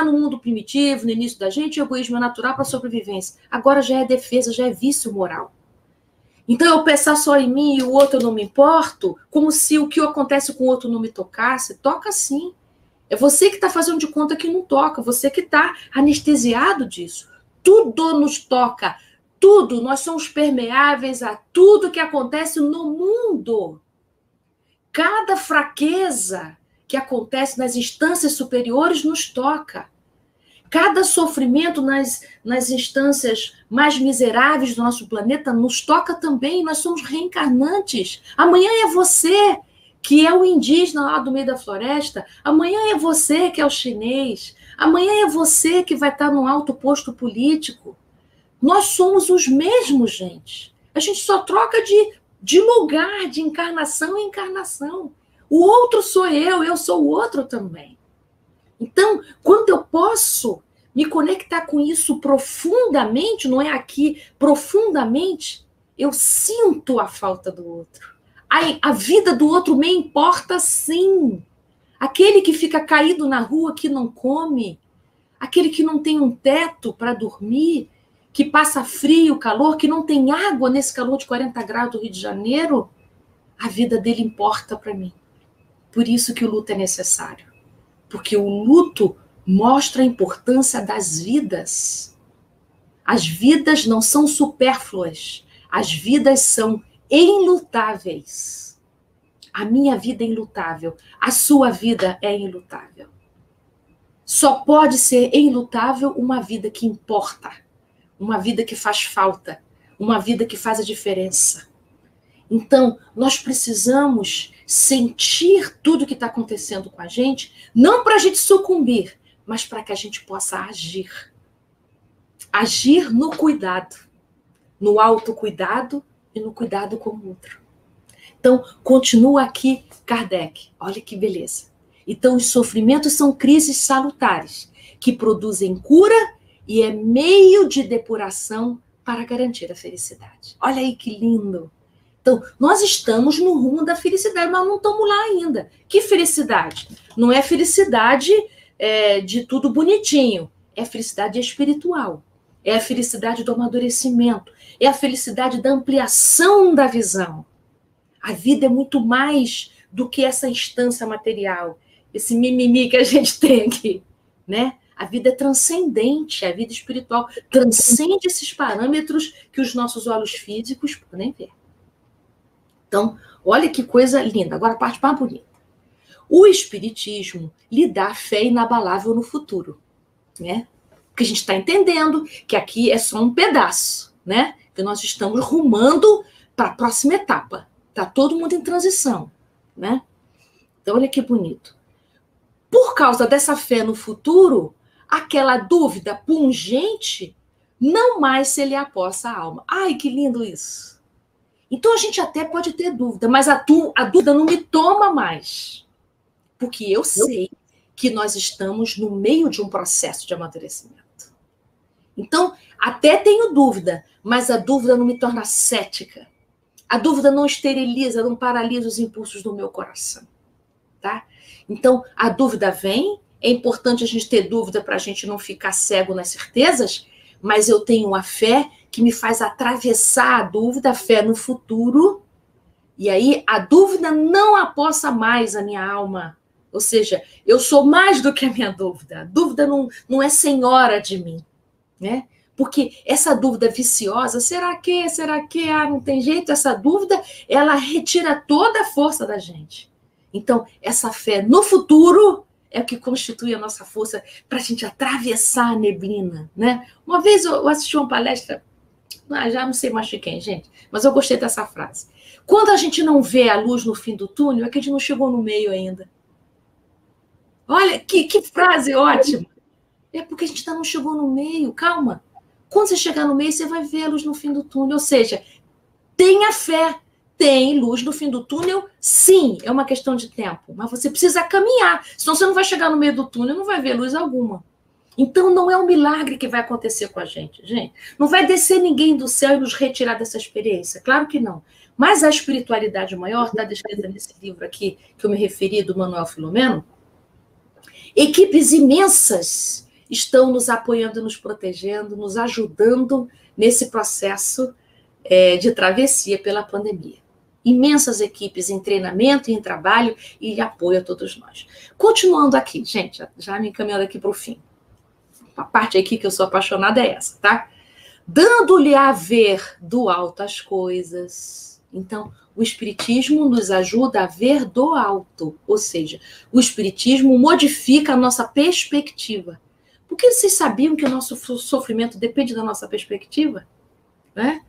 Speaker 3: No mundo primitivo, no início da gente, o egoísmo é natural para a sobrevivência. Agora já é defesa, já é vício moral. Então, eu pensar só em mim e o outro eu não me importo, como se o que acontece com o outro não me tocasse. Toca sim. É você que está fazendo de conta que não toca, você que está anestesiado disso. Tudo nos toca, tudo. Nós somos permeáveis a tudo que acontece no mundo. Cada fraqueza que acontece nas instâncias superiores nos toca. Cada sofrimento nas instâncias mais miseráveis do nosso planeta nos toca também. Nós somos reencarnantes. Amanhã é você que é o indígena lá do meio da floresta. Amanhã é você que é o chinês. Amanhã é você que vai estar no alto posto político. Nós somos os mesmos, gente. A gente só troca de lugar, de encarnação em encarnação. O outro sou eu sou o outro também. Então, quando eu posso me conectar com isso profundamente, não é aqui, profundamente, eu sinto a falta do outro. A vida do outro me importa sim. Aquele que fica caído na rua, que não come, aquele que não tem um teto para dormir, que passa frio, calor, que não tem água nesse calor de 40 graus do Rio de Janeiro, a vida dele importa para mim. Por isso que o luto é necessário. Porque o luto mostra a importância das vidas. As vidas não são supérfluas. As vidas são enlutáveis. A minha vida é enlutável. A sua vida é enlutável. Só pode ser enlutável uma vida que importa. Uma vida que faz falta. Uma vida que faz a diferença. Então, nós precisamos sentir tudo que está acontecendo com a gente, não para a gente sucumbir, mas para que a gente possa agir. Agir no cuidado, no autocuidado e no cuidado com o outro. Então, continua aqui Kardec. Olha que beleza. Então, os sofrimentos são crises salutares, que produzem cura e é meio de depuração para garantir a felicidade. Olha aí que lindo. Então, nós estamos no rumo da felicidade, mas não estamos lá ainda. Que felicidade? Não é felicidade de tudo bonitinho. É felicidade espiritual. É a felicidade do amadurecimento. É a felicidade da ampliação da visão. A vida é muito mais do que essa instância material. Esse mimimi que a gente tem aqui, né? A vida é transcendente, a vida espiritual transcende esses parâmetros que os nossos olhos físicos podem ver. Então, olha que coisa linda. Agora a parte mais bonita. O Espiritismo lhe dá fé inabalável no futuro, né? Porque a gente está entendendo que aqui é só um pedaço, né? Que nós estamos rumando para a próxima etapa. Está todo mundo em transição, né? Então, olha que bonito. Por causa dessa fé no futuro, aquela dúvida pungente não mais se lhe apossa a alma. Ai, que lindo isso! Então, a gente até pode ter dúvida, mas a dúvida não me toma mais. Porque eu sei que nós estamos no meio de um processo de amadurecimento. Então, até tenho dúvida, mas a dúvida não me torna cética. A dúvida não esteriliza, não paralisa os impulsos do meu coração. Tá? Então, a dúvida vem, é importante a gente ter dúvida para a gente não ficar cego nas certezas, mas eu tenho a fé que me faz atravessar a dúvida, a fé no futuro, e aí a dúvida não apossa mais a minha alma. Ou seja, eu sou mais do que a minha dúvida. A dúvida não é senhora de mim, né? Porque essa dúvida viciosa, será que, não tem jeito? Essa dúvida, ela retira toda a força da gente. Então, essa fé no futuro é o que constitui a nossa força para a gente atravessar a neblina, né? Uma vez eu assisti uma palestra, já não sei mais de quem, gente, mas eu gostei dessa frase. Quando a gente não vê a luz no fim do túnel, é que a gente não chegou no meio ainda. Olha, que frase ótima. É porque a gente não chegou no meio, calma. Quando você chegar no meio, você vai ver a luz no fim do túnel. Ou seja, tenha fé. Tem luz no fim do túnel, sim, é uma questão de tempo. Mas você precisa caminhar, senão você não vai chegar no meio do túnel e não vai ver luz alguma. Então não é um milagre que vai acontecer com a gente, gente. Não vai descer ninguém do céu e nos retirar dessa experiência, claro que não. Mas a espiritualidade maior está descrita nesse livro aqui, que eu me referi, do Manuel Filomeno. Equipes imensas estão nos apoiando, nos protegendo, nos ajudando nesse processo de travessia pela pandemia. Imensas equipes em treinamento e em trabalho e apoio a todos nós. Continuando aqui, gente, já me encaminhando aqui para o fim. A parte aqui que eu sou apaixonada é essa, tá? Dando-lhe a ver do alto as coisas. Então, o Espiritismo nos ajuda a ver do alto. Ou seja, o Espiritismo modifica a nossa perspectiva. Porque vocês sabiam que o nosso sofrimento depende da nossa perspectiva? Né?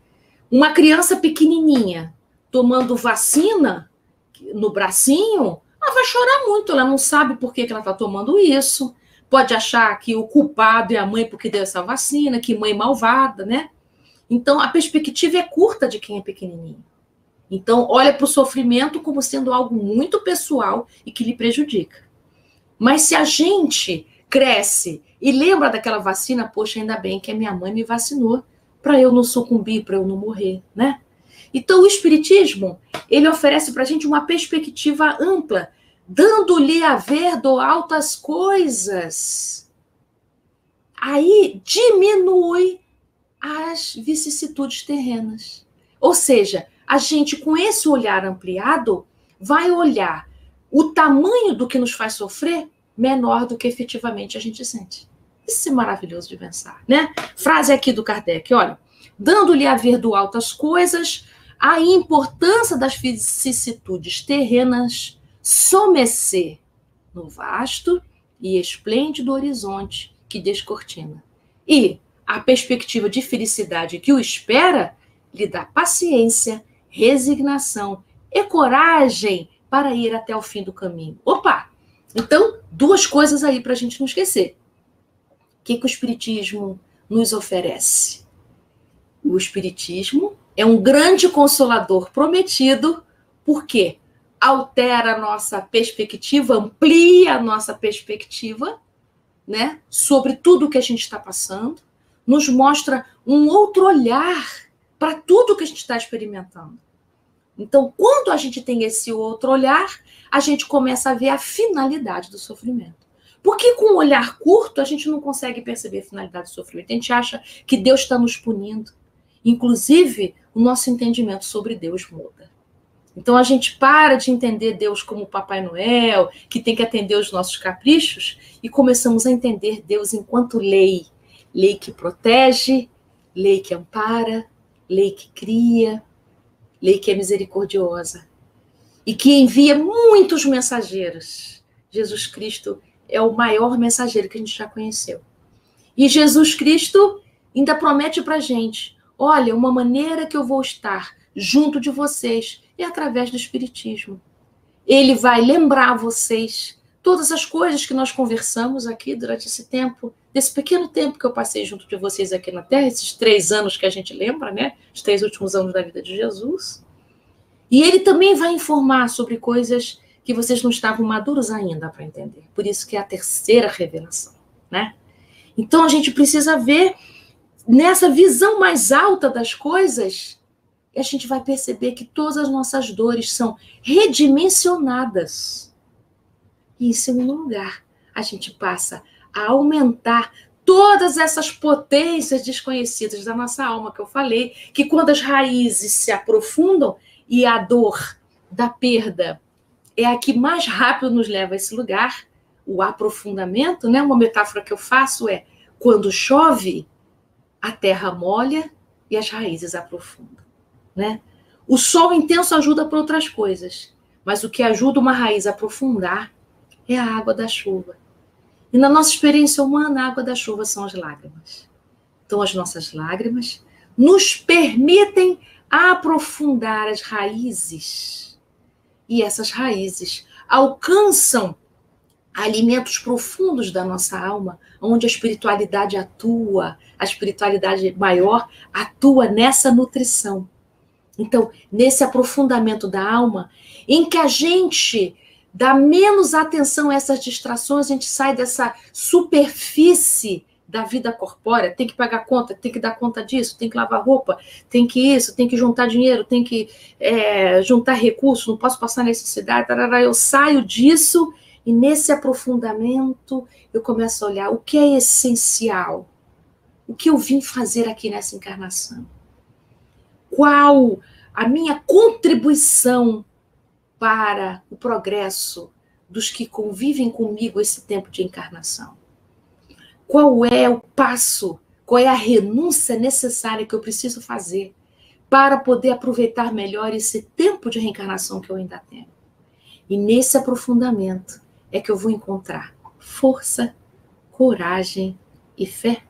Speaker 3: Uma criança pequenininha tomando vacina no bracinho, ela vai chorar muito, ela não sabe por que ela está tomando isso, pode achar que o culpado é a mãe porque deu essa vacina, que mãe malvada, né? Então, a perspectiva é curta de quem é pequenininho. Então, olha para o sofrimento como sendo algo muito pessoal e que lhe prejudica. Mas se a gente cresce e lembra daquela vacina, poxa, ainda bem que a minha mãe me vacinou para eu não sucumbir, para eu não morrer, né? Então, o Espiritismo, ele oferece para a gente uma perspectiva ampla, dando-lhe a ver do alto as coisas. Aí diminui as vicissitudes terrenas. Ou seja, a gente, com esse olhar ampliado, vai olhar o tamanho do que nos faz sofrer menor do que efetivamente a gente sente. Isso é maravilhoso de pensar, né? Frase aqui do Kardec, olha, dando-lhe a ver do alto as coisas, a importância das vicissitudes terrenas somecer no vasto e esplêndido horizonte que descortina. E a perspectiva de felicidade que o espera lhe dá paciência, resignação e coragem para ir até o fim do caminho. Opa! Então, duas coisas aí para a gente não esquecer. O que o Espiritismo nos oferece? O Espiritismo é um grande consolador prometido, porque altera a nossa perspectiva, amplia a nossa perspectiva, né, sobre tudo que a gente está passando, nos mostra um outro olhar para tudo que a gente está experimentando. Então, quando a gente tem esse outro olhar, a gente começa a ver a finalidade do sofrimento. Porque com um olhar curto, a gente não consegue perceber a finalidade do sofrimento. A gente acha que Deus está nos punindo. Inclusive, o nosso entendimento sobre Deus muda. Então, a gente para de entender Deus como Papai Noel, que tem que atender os nossos caprichos, e começamos a entender Deus enquanto lei. Lei que protege, lei que ampara, lei que cria, lei que é misericordiosa. E que envia muitos mensageiros. Jesus Cristo é o maior mensageiro que a gente já conheceu. E Jesus Cristo ainda promete para a gente, olha, uma maneira que eu vou estar junto de vocês é através do Espiritismo. Ele vai lembrar vocês todas as coisas que nós conversamos aqui durante esse tempo, desse pequeno tempo que eu passei junto de vocês aqui na Terra, esses 3 anos que a gente lembra, né? Os 3 últimos anos da vida de Jesus. E ele também vai informar sobre coisas que vocês não estavam maduros ainda para entender. Por isso que é a terceira revelação, né? Então, a gente precisa ver nessa visão mais alta das coisas, e a gente vai perceber que todas as nossas dores são redimensionadas. E, em segundo lugar, a gente passa a aumentar todas essas potências desconhecidas da nossa alma, que eu falei, que quando as raízes se aprofundam e a dor da perda é a que mais rápido nos leva a esse lugar, o aprofundamento, né? Uma metáfora que eu faço é, quando chove, a terra molha e as raízes aprofundam, né? O sol intenso ajuda para outras coisas, mas o que ajuda uma raiz a aprofundar é a água da chuva. E na nossa experiência humana, a água da chuva são as lágrimas. Então, as nossas lágrimas nos permitem aprofundar as raízes. E essas raízes alcançam alimentos profundos da nossa alma, onde a espiritualidade atua, a espiritualidade maior atua nessa nutrição. Então, nesse aprofundamento da alma, em que a gente dá menos atenção a essas distrações, a gente sai dessa superfície da vida corpórea, tem que pagar conta, tem que dar conta disso, tem que lavar roupa, tem que isso, tem que juntar dinheiro, tem que juntar recursos, não posso passar necessidade, tarará. Eu saio disso e nesse aprofundamento eu começo a olhar o que é essencial, o que eu vim fazer aqui nessa encarnação, qual a minha contribuição para o progresso dos que convivem comigo esse tempo de encarnação. Qual é o passo, qual é a renúncia necessária que eu preciso fazer para poder aproveitar melhor esse tempo de reencarnação que eu ainda tenho. E nesse aprofundamento é que eu vou encontrar força, coragem e fé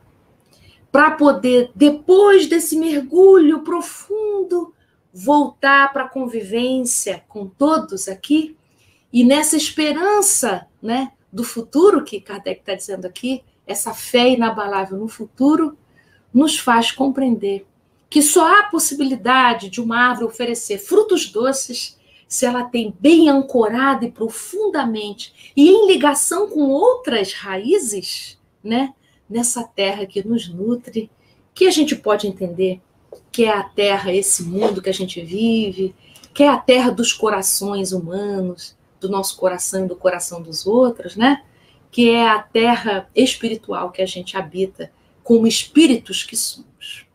Speaker 3: para poder, depois desse mergulho profundo, voltar para a convivência com todos aqui, e nessa esperança, né, do futuro, que Kardec está dizendo aqui, essa fé inabalável no futuro, nos faz compreender que só há possibilidade de uma árvore oferecer frutos doces se ela tem bem ancorada e profundamente, e em ligação com outras raízes, né, nessa terra que nos nutre, que a gente pode entender que é a terra, esse mundo que a gente vive, que é a terra dos corações humanos, do nosso coração e do coração dos outros, né? Que é a terra espiritual que a gente habita, como espíritos que somos.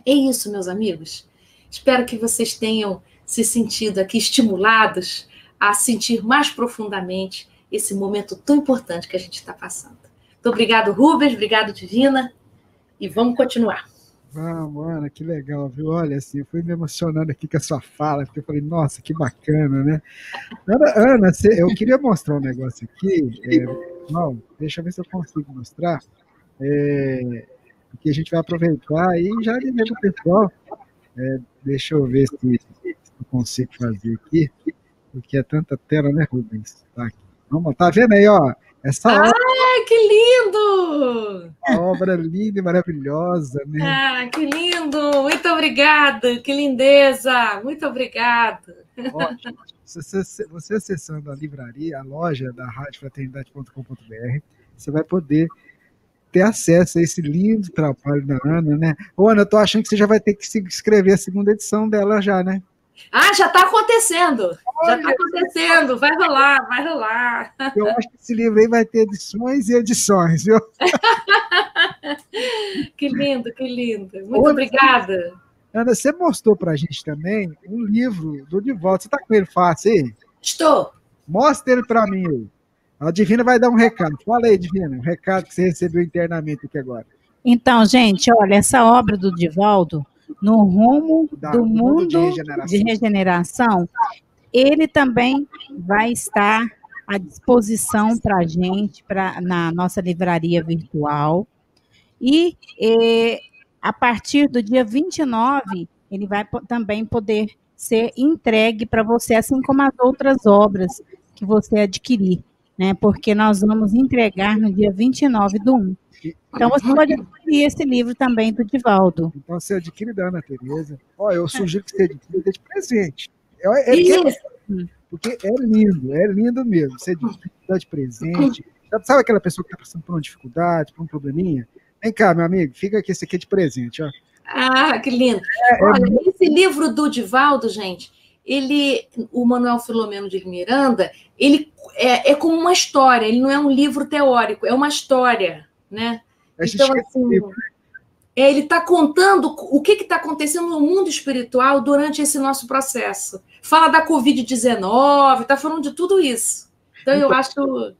Speaker 3: É isso, meus amigos. Espero que vocês tenham se sentido aqui estimulados a sentir mais profundamente esse momento tão importante que a gente está passando. Muito obrigado, Rubens, obrigado, Divina, e vamos continuar.
Speaker 2: Vamos, Ana, que legal, viu? Olha, assim, eu fui me emocionando aqui com a sua fala, porque eu falei, nossa, que bacana, né? Ana, eu queria mostrar um negócio aqui, não, deixa eu ver se eu consigo mostrar, porque a gente vai aproveitar e já dizer para o pessoal, deixa eu ver se eu consigo fazer aqui, porque é tanta tela, né, Rubens? Tá aqui. Vamos, tá vendo aí, ó? Essa obra,
Speaker 3: que lindo!
Speaker 2: uma obra linda e maravilhosa, né?
Speaker 3: Ah, que lindo! Muito obrigada! Que lindeza! Muito obrigada!
Speaker 2: Ótimo. Você acessando a livraria, a loja da radiofraternidade.com.br, você vai poder ter acesso a esse lindo trabalho da Ana, né? Ô, Ana, eu tô achando que você já vai ter que escrever a segunda edição dela já, né?
Speaker 3: Ah, já está acontecendo! Já está acontecendo! Vai rolar, vai rolar!
Speaker 2: Eu acho que esse livro aí vai ter edições e edições, viu?
Speaker 3: Que lindo, que lindo! Muito obrigada!
Speaker 2: Ana, você mostrou pra gente também um livro do Divaldo. Você tá com ele fácil aí?
Speaker 3: Estou!
Speaker 2: Mostra ele pra mim aí. A Divina vai dar um recado. Fala aí, Divina, um recado que você recebeu internamente aqui agora.
Speaker 4: Então, gente, olha, essa obra do Divaldo, No Rumo do Mundo de Regeneração, ele também vai estar à disposição para a gente, na nossa livraria virtual. E a partir do dia 29, ele vai também poder ser entregue para você, assim como as outras obras que você adquirir, né? Porque nós vamos entregar no dia 29/1. Então, você pode adquirir esse livro também do Divaldo.
Speaker 2: Então, você adquire da Ana Tereza. Ó, eu sugiro que você adquira de presente. porque é lindo mesmo. Você dá de presente. Sabe aquela pessoa que está passando por uma dificuldade, por um probleminha? Vem cá, meu amigo, fica aqui, esse aqui é de presente, ó.
Speaker 3: Ah, que lindo. Olha, esse livro do Divaldo, gente, o Manuel Filomeno de Miranda, ele é como uma história, ele não é um livro teórico, é uma história, né? Então, assim, ele está contando o que está acontecendo no mundo espiritual durante esse nosso processo. Fala da Covid-19, está falando de tudo isso. Então, eu acho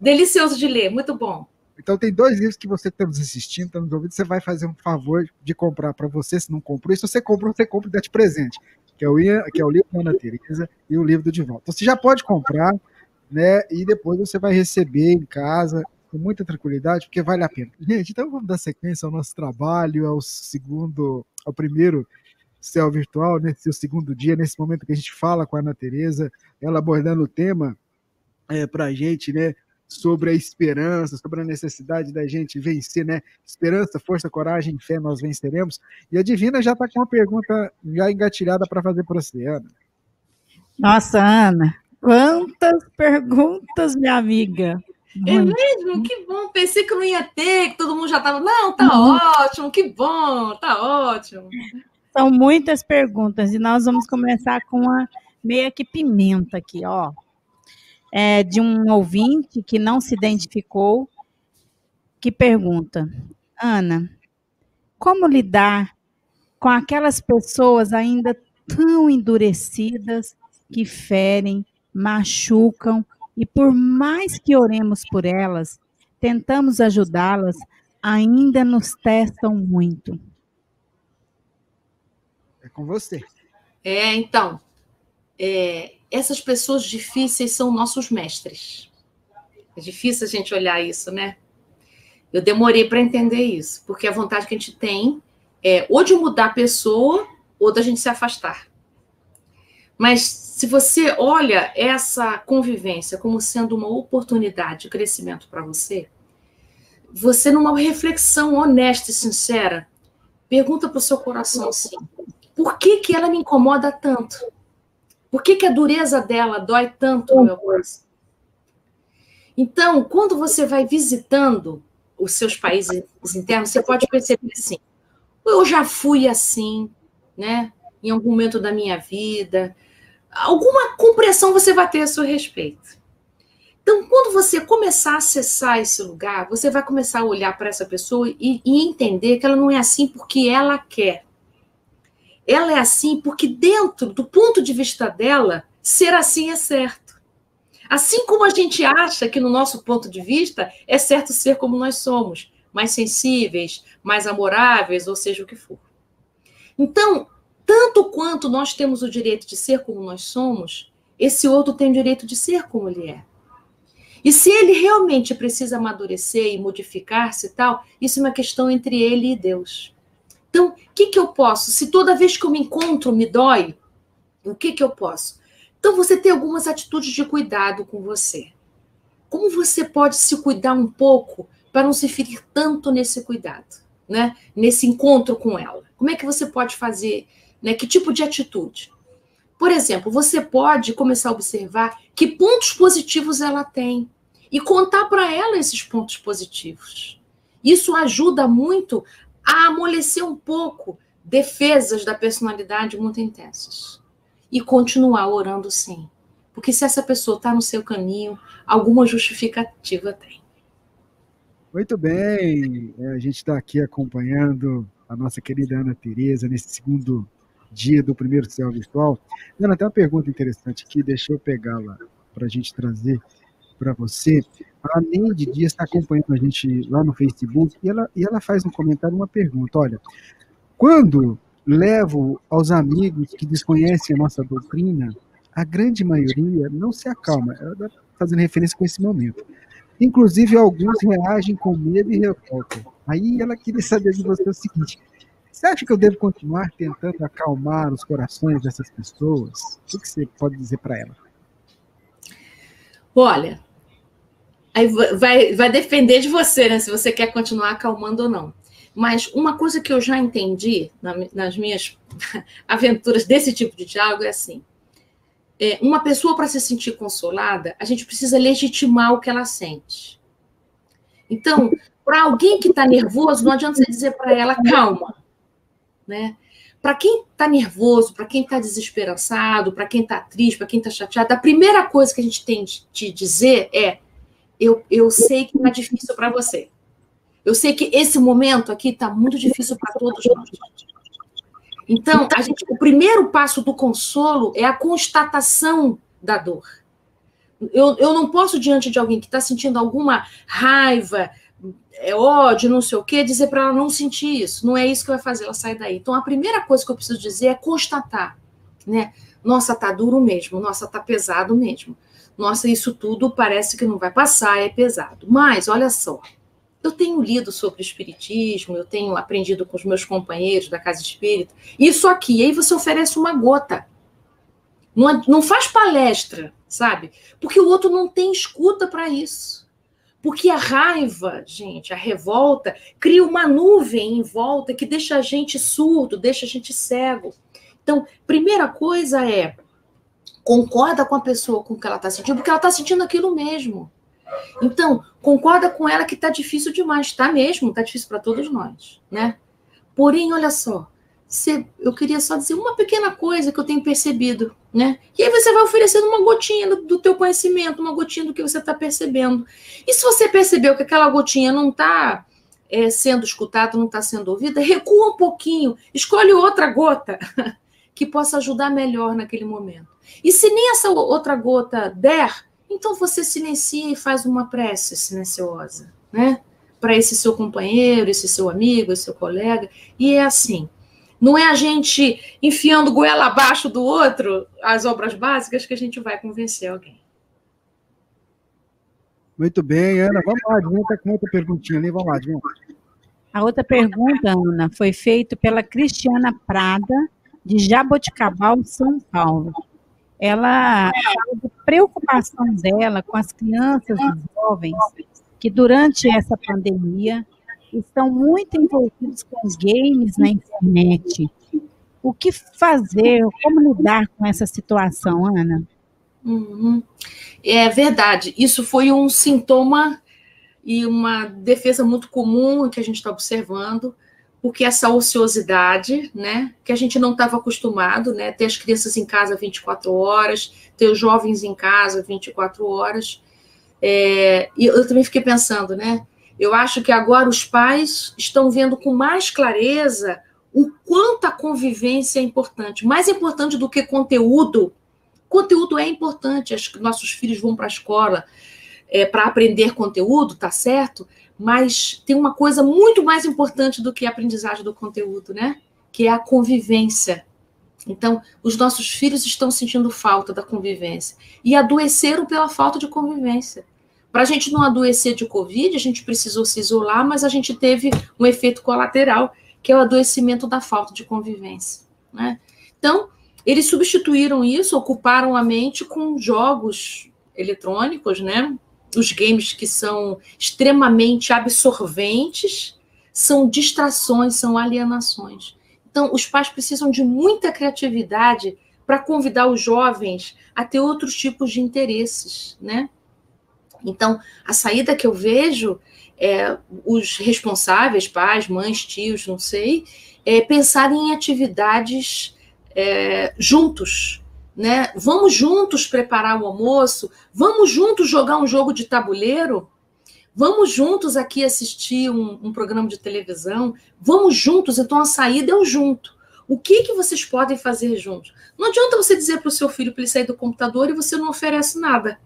Speaker 3: delicioso de ler, muito bom.
Speaker 2: Então, tem 2 livros que você está nos assistindo, está nos ouvindo, você vai fazer um favor de comprar para você, se não comprou. E se você comprou, você compra e dá de presente, que é o livro da Ana Teresa e o livro do Divaldo. Então, você já pode comprar, né? E depois você vai receber em casa com muita tranquilidade, porque vale a pena. Gente, então vamos dar sequência ao nosso trabalho, ao primeiro Céu Virtual, nesse seu segundo dia, nesse momento que a gente fala com a Ana Teresa, ela abordando o tema para a gente, né? Sobre a esperança, sobre a necessidade da gente vencer, né? Esperança, força, coragem, fé, nós venceremos. E a Divina já está com uma pergunta já engatilhada para fazer para você, Ana.
Speaker 4: Nossa, Ana, quantas perguntas, minha amiga.
Speaker 3: É mesmo? Que bom. Pensei que não ia ter, que todo mundo já estava. Não, tá ótimo, que bom, tá ótimo.
Speaker 4: São muitas perguntas e nós vamos começar com uma meia que pimenta aqui, ó. De um ouvinte que não se identificou, que pergunta: Ana, como lidar com aquelas pessoas ainda tão endurecidas que ferem, machucam e por mais que oremos por elas, tentamos ajudá-las, ainda nos testam muito?
Speaker 2: É com você.
Speaker 3: Então, essas pessoas difíceis são nossos mestres. É difícil a gente olhar isso, né? Eu demorei para entender isso, porque a vontade que a gente tem é ou de mudar a pessoa ou da gente se afastar. Mas se você olha essa convivência como sendo uma oportunidade de crescimento para você, numa reflexão honesta e sincera, pergunta para o seu coração assim: por que ela me incomoda tanto? Por que a dureza dela dói tanto no meu coração? Então, quando você vai visitando os seus países internos, você pode perceber assim: eu já fui assim, né? Em algum momento da minha vida. Alguma compreensão você vai ter a seu respeito. Então, quando você começar a acessar esse lugar, você vai começar a olhar para essa pessoa e entender que ela não é assim porque ela quer. Ela é assim porque dentro do ponto de vista dela, ser assim é certo. Assim como a gente acha que no nosso ponto de vista é certo ser como nós somos, mais sensíveis, mais amoráveis, ou seja o que for. Então, tanto quanto nós temos o direito de ser como nós somos, esse outro tem o direito de ser como ele é. E se ele realmente precisa amadurecer e modificar-se e tal, isso é uma questão entre ele e Deus. Então, o que eu posso? Se toda vez que eu me encontro me dói, o que eu posso? Então, você tem algumas atitudes de cuidado com você. Como você pode se cuidar um pouco para não se ferir tanto nesse cuidado, né? Nesse encontro com ela? Como é que você pode fazer, né? Que tipo de atitude? Por exemplo, você pode começar a observar que pontos positivos ela tem e contar para ela esses pontos positivos. Isso ajuda muito a amolecer um pouco defesas da personalidade muito intensas. E continuar orando sim. Porque se essa pessoa está no seu caminho, alguma justificativa tem.
Speaker 2: Muito bem. A gente está aqui acompanhando a nossa querida Ana Teresa nesse segundo dia do primeiro Céu Virtual. Ana, tem uma pergunta interessante aqui, deixa eu pegá-la para a gente trazer para você. A Neide Dias está acompanhando a gente lá no Facebook e ela faz um comentário, uma pergunta. Olha, quando levo aos amigos que desconhecem a nossa doutrina, a grande maioria não se acalma. Ela está fazendo referência com esse momento. Inclusive, alguns reagem com medo e revolta. Aí ela queria saber de você o seguinte: você acha que eu devo continuar tentando acalmar os corações dessas pessoas? O que você pode dizer para ela?
Speaker 3: Olha, aí vai depender de você, né? Se você quer continuar acalmando ou não. Mas uma coisa que eu já entendi nas minhas aventuras desse tipo de diálogo é assim: uma pessoa, para se sentir consolada, a gente precisa legitimar o que ela sente. Então, para alguém que está nervoso, não adianta você dizer para ela, calma, né? Para quem está nervoso, para quem está desesperançado, para quem está triste, para quem está chateado, a primeira coisa que a gente tem de dizer é: eu sei que está difícil para você. Eu sei que esse momento aqui está muito difícil para todos nós. Então, o primeiro passo do consolo é a constatação da dor. Eu não posso, diante de alguém que está sentindo alguma raiva, ódio, não sei o quê, dizer para ela não sentir isso. Não é isso que vai fazer ela sair daí. Então, a primeira coisa que eu preciso dizer é constatar, né? Nossa, tá duro mesmo. Nossa, tá pesado mesmo. Nossa, isso tudo parece que não vai passar, é pesado. Mas, olha só, eu tenho lido sobre o espiritismo, eu tenho aprendido com os meus companheiros da Casa Espírita, isso aqui, e aí você oferece uma gota. Não faz palestra, sabe? Porque o outro não tem escuta para isso. Porque a raiva, gente, a revolta, cria uma nuvem em volta que deixa a gente surdo, deixa a gente cego. Então, primeira coisa é, concorda com a pessoa com o que ela está sentindo, porque ela está sentindo aquilo mesmo. Então, concorda com ela que está difícil demais. Está mesmo, está difícil para todos nós, né? Porém, olha só, eu queria só dizer uma pequena coisa que eu tenho percebido, né? E aí você vai oferecendo uma gotinha do teu conhecimento, uma gotinha do que você está percebendo. E se você percebeu que aquela gotinha não está sendo escutada, não está sendo ouvida, recua um pouquinho, escolhe outra gota que possa ajudar melhor naquele momento. E se nem essa outra gota der, então você silencia e faz uma prece silenciosa, né? Para esse seu companheiro, esse seu amigo, esse seu colega. E é assim. Não é a gente enfiando goela abaixo do outro as obras básicas que a gente vai convencer alguém.
Speaker 2: Muito bem, Ana. Vamos lá, Adriana está com outra perguntinha ali. Vamos lá, Adriana.
Speaker 4: A outra pergunta, Ana, foi feita pela Cristiana Prada, de Jaboticabal, São Paulo. Ela fala da preocupação dela com as crianças e jovens que, durante essa pandemia, estão muito envolvidos com os games na internet. O que fazer? Como lidar com essa situação, Ana?
Speaker 3: É verdade. Isso foi um sintoma e uma defesa muito comum que a gente está observando, porque essa ociosidade, né, que a gente não estava acostumado, né, ter as crianças em casa 24 horas, ter os jovens em casa 24 horas. E eu também fiquei pensando, né, eu acho que agora os pais estão vendo com mais clareza o quanto a convivência é importante. Mais importante do que conteúdo. Conteúdo é importante, acho que nossos filhos vão para a escola para aprender conteúdo, tá certo? Mas tem uma coisa muito mais importante do que a aprendizagem do conteúdo, né? Que é a convivência. Então, os nossos filhos estão sentindo falta da convivência e adoeceram pela falta de convivência. Para a gente não adoecer de Covid, a gente precisou se isolar, mas a gente teve um efeito colateral, que é o adoecimento da falta de convivência, né? Então, eles substituíram isso, ocuparam a mente com jogos eletrônicos, né? Os games que são extremamente absorventes, são distrações, são alienações. Então, os pais precisam de muita criatividade para convidar os jovens a ter outros tipos de interesses, né? Então, a saída que eu vejo é os responsáveis, pais, mães, tios, não sei, pensarem em atividades juntos, né? Vamos juntos preparar o almoço, vamos juntos jogar um jogo de tabuleiro, vamos juntos aqui assistir um programa de televisão, vamos juntos, então a saída é o junto. O que vocês podem fazer juntos? Não adianta você dizer para o seu filho para ele sair do computador e você não oferece nada,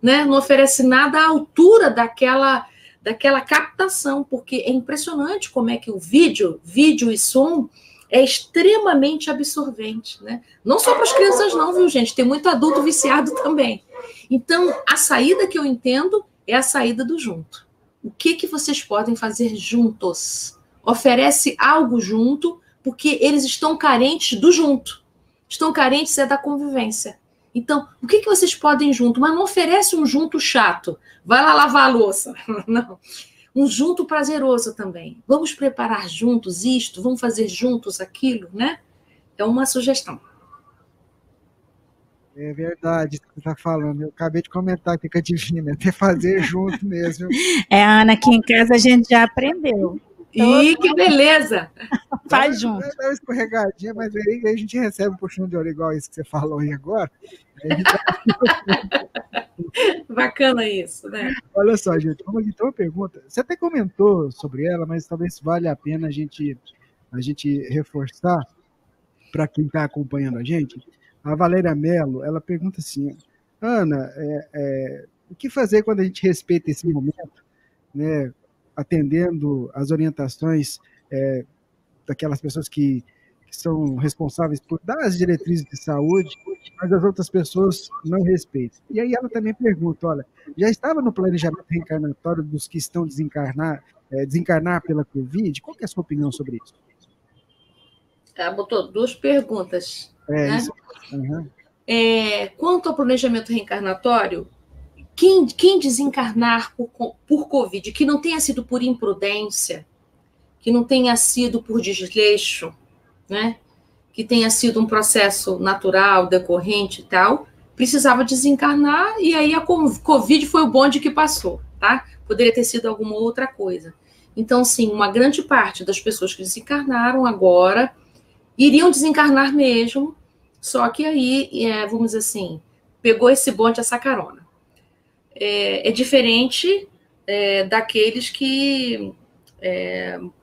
Speaker 3: né? Não oferece nada à altura daquela captação, porque é impressionante como é que o vídeo e som é extremamente absorvente, né? Não só para as crianças não, viu, gente? Tem muito adulto viciado também. Então, a saída que eu entendo é a saída do junto. O que vocês podem fazer juntos? Oferece algo junto, porque eles estão carentes do junto. Estão carentes da convivência. Então, o que vocês podem junto? Mas não oferece um junto chato. Vai lá lavar a louça. Não. Um junto prazeroso também. Vamos preparar juntos isto, vamos fazer juntos aquilo, né? É uma sugestão.
Speaker 2: É verdade o que você está falando. Eu acabei de comentar aqui com a Divina, até fazer junto mesmo.
Speaker 4: Ana, aqui em casa a gente já aprendeu.
Speaker 3: Ih, que beleza!
Speaker 4: Faz junto.
Speaker 2: Dá uma escorregadinha, mas aí a gente recebe um puxão de orelha igual isso que você falou aí agora.
Speaker 3: Bacana isso, né?
Speaker 2: Olha só, gente, vamos aqui ter uma pergunta. Você até comentou sobre ela, mas talvez valha a pena a gente reforçar para quem está acompanhando a gente. A Valéria Mello, ela pergunta assim, Ana, o que fazer quando a gente respeita esse momento, né, atendendo as orientações daquelas pessoas que são responsáveis por dar as diretrizes de saúde, mas as outras pessoas não respeitam. E aí ela também pergunta, olha, já estava no planejamento reencarnatório dos que estão desencarnar pela Covid? Qual que é a sua opinião sobre isso?
Speaker 3: Ela botou 2 perguntas. Né?
Speaker 2: Isso. Uhum.
Speaker 3: Quanto ao planejamento reencarnatório, quem desencarnar por Covid, que não tenha sido por imprudência, que não tenha sido por desleixo, né? Que tenha sido um processo natural, decorrente e tal, precisava desencarnar, e aí a Covid foi o bonde que passou, tá? Poderia ter sido alguma outra coisa. Então, sim, uma grande parte das pessoas que desencarnaram agora iriam desencarnar mesmo, só que aí, vamos dizer assim, pegou esse bonde, essa carona. É diferente daqueles que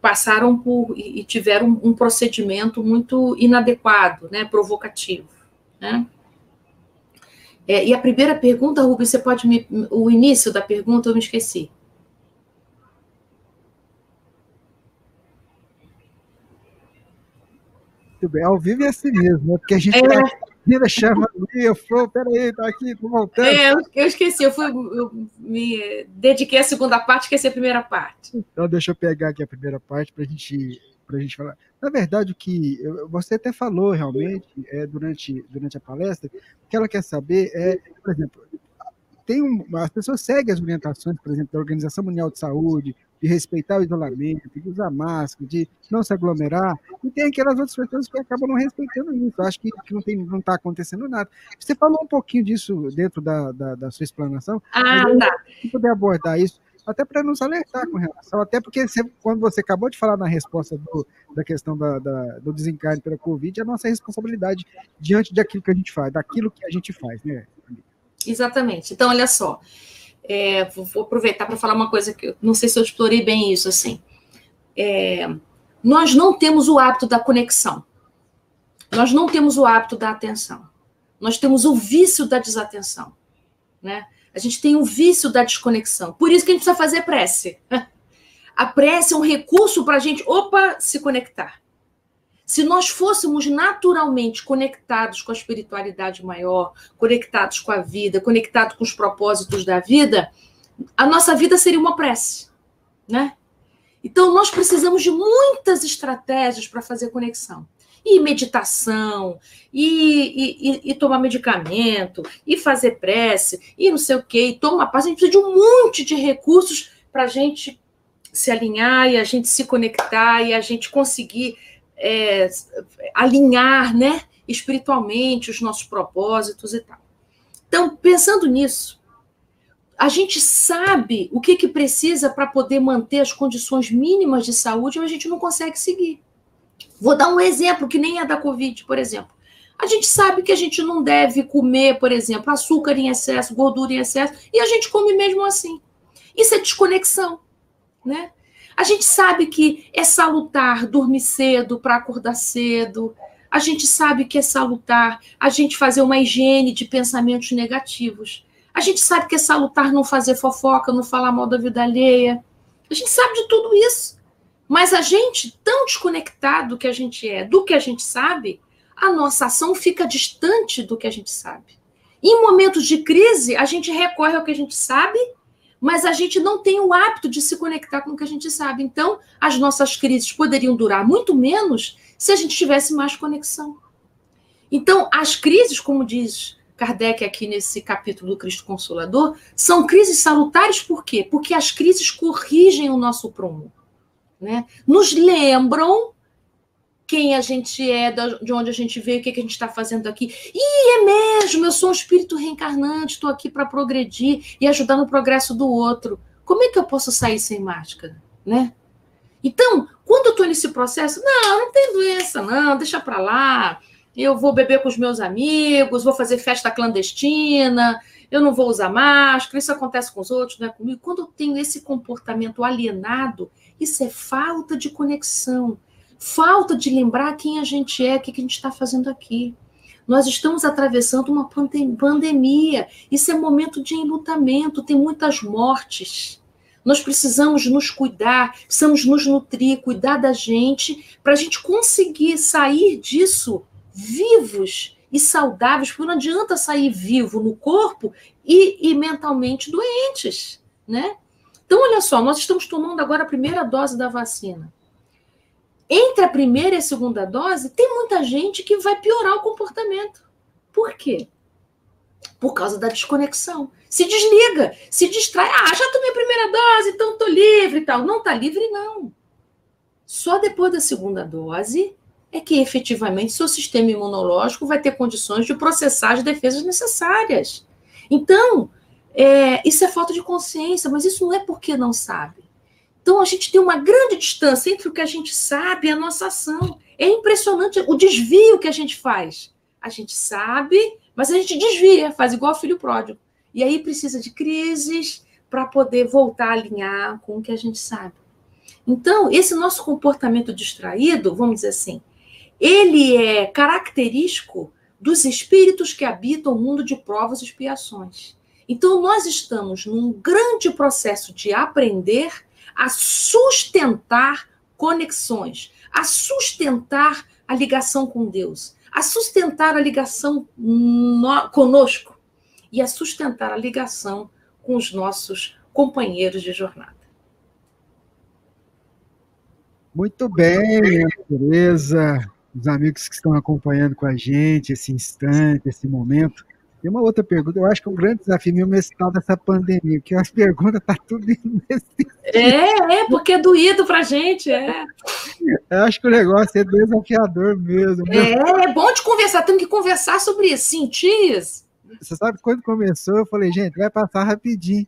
Speaker 3: passaram por e tiveram um procedimento muito inadequado, né, provocativo, né? E a primeira pergunta, Rubens, você pode o início da pergunta eu me esqueci.
Speaker 2: Muito bem, ao vivo é assim mesmo, né? Porque a gente chama ali, eu falo, peraí, tá aqui, tô voltando.
Speaker 3: Eu esqueci, eu me dediquei à segunda parte, esqueci a primeira parte.
Speaker 2: Então, deixa eu pegar aqui a primeira parte para a gente falar. Na verdade, o que você até falou realmente durante a palestra, o que ela quer saber por exemplo, as pessoas seguem as orientações, por exemplo, da Organização Mundial de Saúde, de respeitar o isolamento, de usar máscara, de não se aglomerar, e tem aquelas outras pessoas que acabam não respeitando isso. Eu acho que não está acontecendo nada. Você falou um pouquinho disso dentro da sua explanação,
Speaker 3: tá.
Speaker 2: Se puder abordar isso, até para nos alertar com relação, até porque quando você acabou de falar na resposta da questão do desencarne pela Covid, é a nossa responsabilidade diante daquilo que a gente faz, daquilo que a gente faz, né?
Speaker 3: Exatamente. Então, olha só, vou aproveitar para falar uma coisa que eu não sei se eu explorei bem isso, assim. Nós não temos o hábito da conexão. Nós não temos o hábito da atenção. Nós temos o vício da desatenção, né? A gente tem o vício da desconexão. Por isso que a gente precisa fazer prece. A prece é um recurso para a gente, se conectar. Se nós fôssemos naturalmente conectados com a espiritualidade maior, conectados com a vida, conectados com os propósitos da vida, a nossa vida seria uma prece, né? Então, nós precisamos de muitas estratégias para fazer conexão. E meditação, e tomar medicamento, e fazer prece, e não sei o quê, e tomar paz. A gente precisa de um monte de recursos para a gente se alinhar, e a gente se conectar, e a gente conseguir alinhar, né, espiritualmente os nossos propósitos e tal. Então, pensando nisso, a gente sabe o que precisa para poder manter as condições mínimas de saúde, mas a gente não consegue seguir. Vou dar um exemplo que nem é da Covid, por exemplo. A gente sabe que a gente não deve comer, por exemplo, açúcar em excesso, gordura em excesso, e a gente come mesmo assim. Isso é desconexão, né? A gente sabe que é salutar dormir cedo para acordar cedo. A gente sabe que é salutar a gente fazer uma higiene de pensamentos negativos. A gente sabe que é salutar não fazer fofoca, não falar mal da vida alheia. A gente sabe de tudo isso. Mas a gente, tão desconectado que a gente do que a gente sabe, a nossa ação fica distante do que a gente sabe. Em momentos de crise, a gente recorre ao que a gente sabe, mas a gente não tem o hábito de se conectar com o que a gente sabe. Então, as nossas crises poderiam durar muito menos se a gente tivesse mais conexão. Então, as crises, como diz Kardec aqui nesse capítulo do Cristo Consolador, são crises salutares por quê? Porque as crises corrigem o nosso prumo, né? Nos lembram quem a gente é, de onde a gente veio, o que a gente está fazendo aqui. É mesmo, eu sou um espírito reencarnante, estou aqui para progredir e ajudar no progresso do outro. Como é que eu posso sair sem máscara, né? Então, quando eu estou nesse processo, não tem doença, não, deixa para lá, eu vou beber com os meus amigos, vou fazer festa clandestina, eu não vou usar máscara, isso acontece com os outros, não é comigo. Quando eu tenho esse comportamento alienado, isso é falta de conexão, falta de lembrar quem a gente é, o que a gente está fazendo aqui. Nós estamos atravessando uma pandemia, isso é momento de enlutamento, tem muitas mortes. Nós precisamos nos cuidar, precisamos nos nutrir, cuidar da gente, para a gente conseguir sair disso vivos e saudáveis, porque não adianta sair vivo no corpo e mentalmente doentes, né? Então, olha só, nós estamos tomando agora a primeira dose da vacina. Entre a primeira e a segunda dose, tem muita gente que vai piorar o comportamento. Por quê? Por causa da desconexão. Se desliga, se distrai. Já tomei a primeira dose, então estou livre e tal. Não está livre, não. Só depois da segunda dose é que, efetivamente, seu sistema imunológico vai ter condições de processar as defesas necessárias. Então, isso é falta de consciência, mas isso não é porque não sabe. Então, a gente tem uma grande distância entre o que a gente sabe e a nossa ação. É impressionante o desvio que a gente faz. A gente sabe, mas a gente desvia, faz igual o filho pródigo. E aí precisa de crises para poder voltar a alinhar com o que a gente sabe. Então, esse nosso comportamento distraído, vamos dizer assim, ele é característico dos espíritos que habitam o mundo de provas e expiações. Então, nós estamos num grande processo de aprender a sustentar conexões, a sustentar a ligação com Deus, a sustentar a ligação conosco e a sustentar a ligação com os nossos companheiros de jornada.
Speaker 2: Muito bem, Tereza, os amigos que estão acompanhando com a gente esse instante, esse momento. Tem uma outra pergunta, eu acho que é um grande desafio mesmo esse tal dessa pandemia, porque as perguntas estão tudo nesse...
Speaker 3: porque é doído para a gente,
Speaker 2: Eu acho que o negócio é desafiador mesmo.
Speaker 3: É bom de conversar, temos que conversar sobre isso, sentir isso.
Speaker 2: Você sabe, quando começou, eu falei, gente, vai passar rapidinho.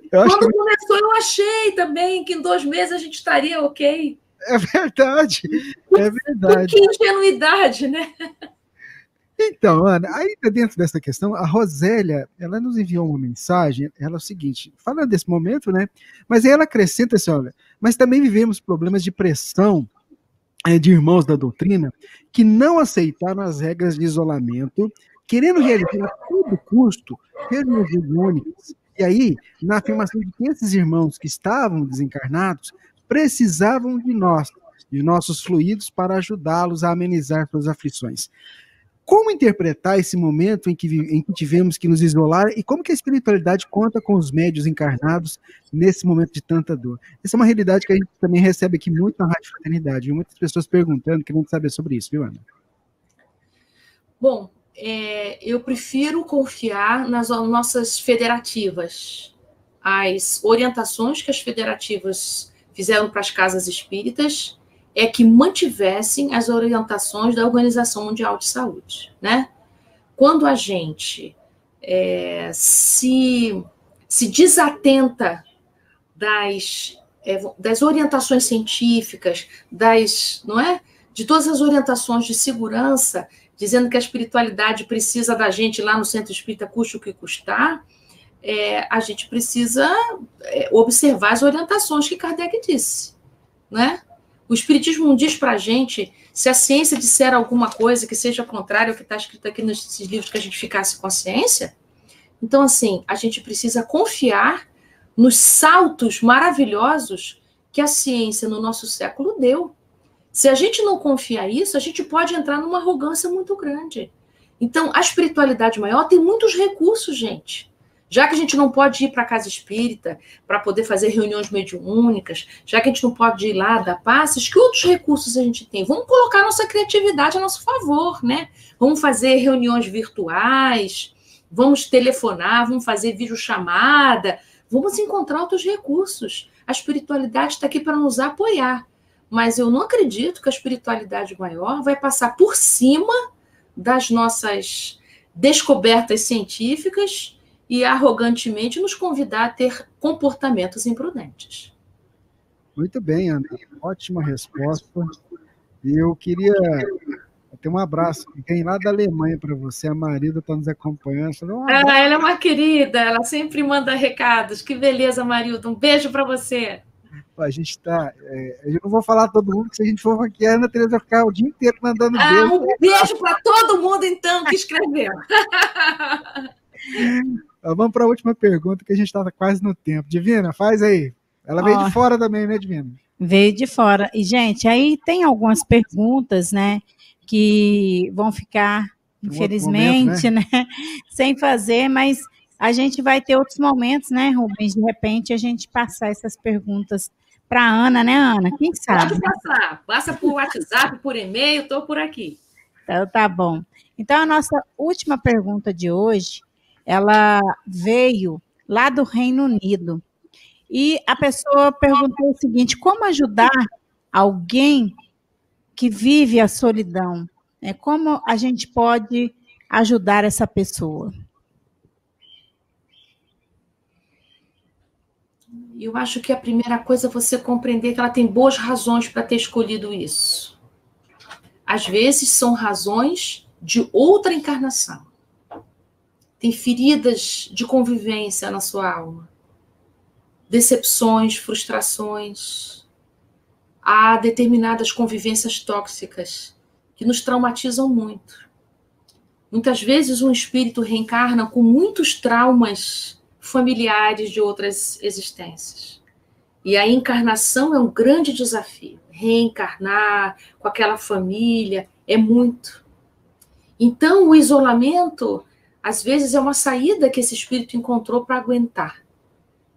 Speaker 3: Quando começou, eu achei também que em 2 meses a gente estaria ok.
Speaker 2: É verdade, é verdade.
Speaker 3: Que ingenuidade, né?
Speaker 2: Então, Ana, ainda dentro dessa questão, a Rosélia, ela nos enviou uma mensagem, ela é o seguinte, falando desse momento, né? Mas aí ela acrescenta assim, olha, mas também vivemos problemas de pressão de irmãos da doutrina que não aceitaram as regras de isolamento, querendo realizar a todo custo reuniões únicas. E aí, na afirmação de que esses irmãos que estavam desencarnados precisavam de nós, de nossos fluidos, para ajudá-los a amenizar suas aflições. Como interpretar esse momento em que tivemos que nos isolar e como que a espiritualidade conta com os médios encarnados nesse momento de tanta dor? Essa é uma realidade que a gente também recebe aqui muito na Rádio Fraternidade, viu? Muitas pessoas perguntando, querendo saber sobre isso, viu, Ana?
Speaker 3: Bom, eu prefiro confiar nas nossas federativas, as orientações que as federativas fizeram para as casas espíritas é que mantivessem as orientações da Organização Mundial de Saúde, né? Quando a gente se desatenta das orientações científicas, de todas as orientações de segurança, dizendo que a espiritualidade precisa da gente lá no Centro Espírita, custe o que custar, a gente precisa observar as orientações que Kardec disse, né? O Espiritismo não diz para a gente, se a ciência disser alguma coisa que seja contrária ao que está escrito aqui nesses livros, que a gente ficasse com a ciência. Então, assim, a gente precisa confiar nos saltos maravilhosos que a ciência no nosso século deu. Se a gente não confiar nisso, a gente pode entrar numa arrogância muito grande. Então, a espiritualidade maior tem muitos recursos, gente. Já que a gente não pode ir para a casa espírita para poder fazer reuniões mediúnicas, já que a gente não pode ir lá dar passes, que outros recursos a gente tem? Vamos colocar nossa criatividade a nosso favor, né? Vamos fazer reuniões virtuais, vamos telefonar, vamos fazer videochamada, vamos encontrar outros recursos. A espiritualidade está aqui para nos apoiar. Mas eu não acredito que a espiritualidade maior vai passar por cima das nossas descobertas científicas e arrogantemente nos convidar a ter comportamentos imprudentes.
Speaker 2: Muito bem, Ana. Ótima resposta. E eu queria ter um abraço que tem lá da Alemanha para você. A Marida está nos acompanhando.
Speaker 3: Ela é uma querida, ela sempre manda recados. Que beleza, Marilda. Um beijo para você.
Speaker 2: A gente está. Eu não vou falar todo mundo, porque se a gente for aqui, a Ana Tereza vai ficar o dia inteiro mandando beijo.
Speaker 3: Um beijo para todo mundo, então, que escreveu.
Speaker 2: Vamos para a última pergunta, que a gente está quase no tempo. Divina, faz aí. Ela veio de fora também, né, Divina?
Speaker 4: Veio de fora. E, gente, aí tem algumas perguntas, né, que vão ficar, infelizmente, momento, né, sem fazer, mas a gente vai ter outros momentos, né, Rubens? De repente, a gente passar essas perguntas para a Ana, né, Ana? Quem sabe?
Speaker 3: Pode passar. Passa por WhatsApp, por e-mail, estou por aqui.
Speaker 4: Então, tá bom. Então, a nossa última pergunta de hoje, ela veio lá do Reino Unido. E a pessoa perguntou o seguinte: como ajudar alguém que vive a solidão? Como a gente pode ajudar essa pessoa?
Speaker 3: Eu acho que a primeira coisa é você compreender que ela tem boas razões para ter escolhido isso. Às vezes são razões de outra encarnação. Tem feridas de convivência na sua alma. Decepções, frustrações. Há determinadas convivências tóxicas que nos traumatizam muito. Muitas vezes um espírito reencarna com muitos traumas familiares de outras existências. E a encarnação é um grande desafio. Reencarnar com aquela família é muito. Então, o isolamento, às vezes, é uma saída que esse espírito encontrou para aguentar,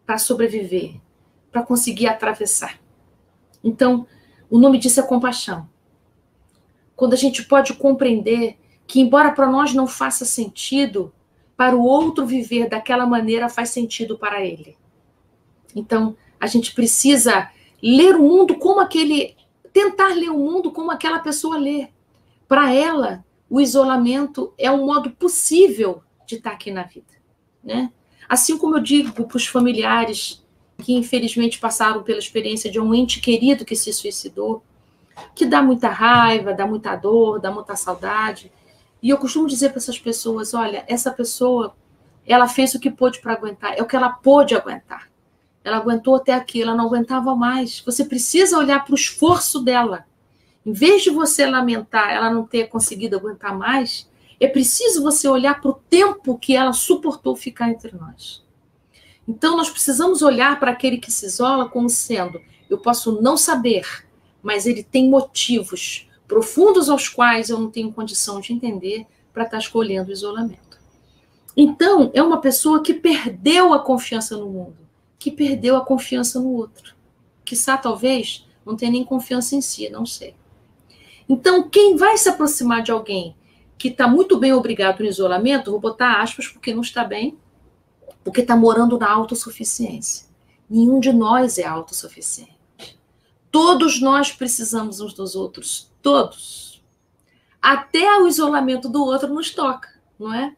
Speaker 3: para sobreviver, para conseguir atravessar. Então, o nome disso é compaixão. Quando a gente pode compreender que, embora para nós não faça sentido, para o outro viver daquela maneira faz sentido para ele. Então, a gente precisa ler o mundo como tentar ler o mundo como aquela pessoa lê. Para ela, o isolamento é um modo possível de estar aqui na vida, né? Assim como eu digo para os familiares que infelizmente passaram pela experiência de um ente querido que se suicidou, que dá muita raiva, dá muita dor, dá muita saudade. E eu costumo dizer para essas pessoas, olha, essa pessoa, ela fez o que pôde para aguentar, é o que ela pôde aguentar. Ela aguentou até aqui, ela não aguentava mais. Você precisa olhar para o esforço dela. Em vez de você lamentar ela não ter conseguido aguentar mais, é preciso você olhar para o tempo que ela suportou ficar entre nós. Então, nós precisamos olhar para aquele que se isola como sendo, eu posso não saber, mas ele tem motivos profundos aos quais eu não tenho condição de entender para estar escolhendo o isolamento. Então, é uma pessoa que perdeu a confiança no mundo, que perdeu a confiança no outro. Quiçá, talvez, não tenha nem confiança em si, não sei. Então, quem vai se aproximar de alguém que está muito bem obrigado no isolamento, vou botar aspas porque não está bem, porque está morando na autossuficiência. Nenhum de nós é autossuficiente. Todos nós precisamos uns dos outros, todos. Até o isolamento do outro nos toca, não é?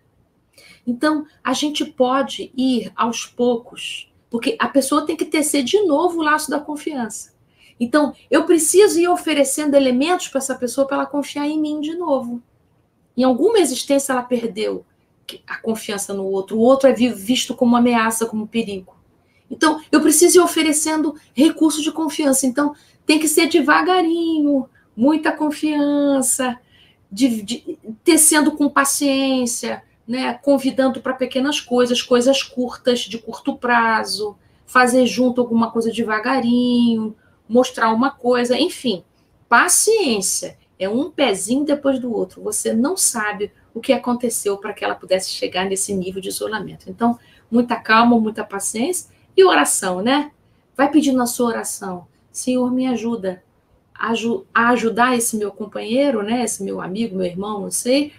Speaker 3: Então, a gente pode ir aos poucos, porque a pessoa tem que tecer de novo o laço da confiança. Então, eu preciso ir oferecendo elementos para essa pessoa para ela confiar em mim de novo. Em alguma existência ela perdeu a confiança no outro. O outro é visto como ameaça, como perigo. Então, eu preciso ir oferecendo recursos de confiança. Então, tem que ser devagarinho, muita confiança, tecendo com paciência, né? Convidando para pequenas coisas, coisas curtas, de curto prazo, fazer junto alguma coisa devagarinho, mostrar uma coisa, enfim, paciência. É um pezinho depois do outro. Você não sabe o que aconteceu para que ela pudesse chegar nesse nível de isolamento. Então, muita calma, muita paciência e oração, né? Vai pedindo na sua oração, Senhor, me ajuda a ajudar esse meu companheiro, né? Esse meu amigo, meu irmão, não sei,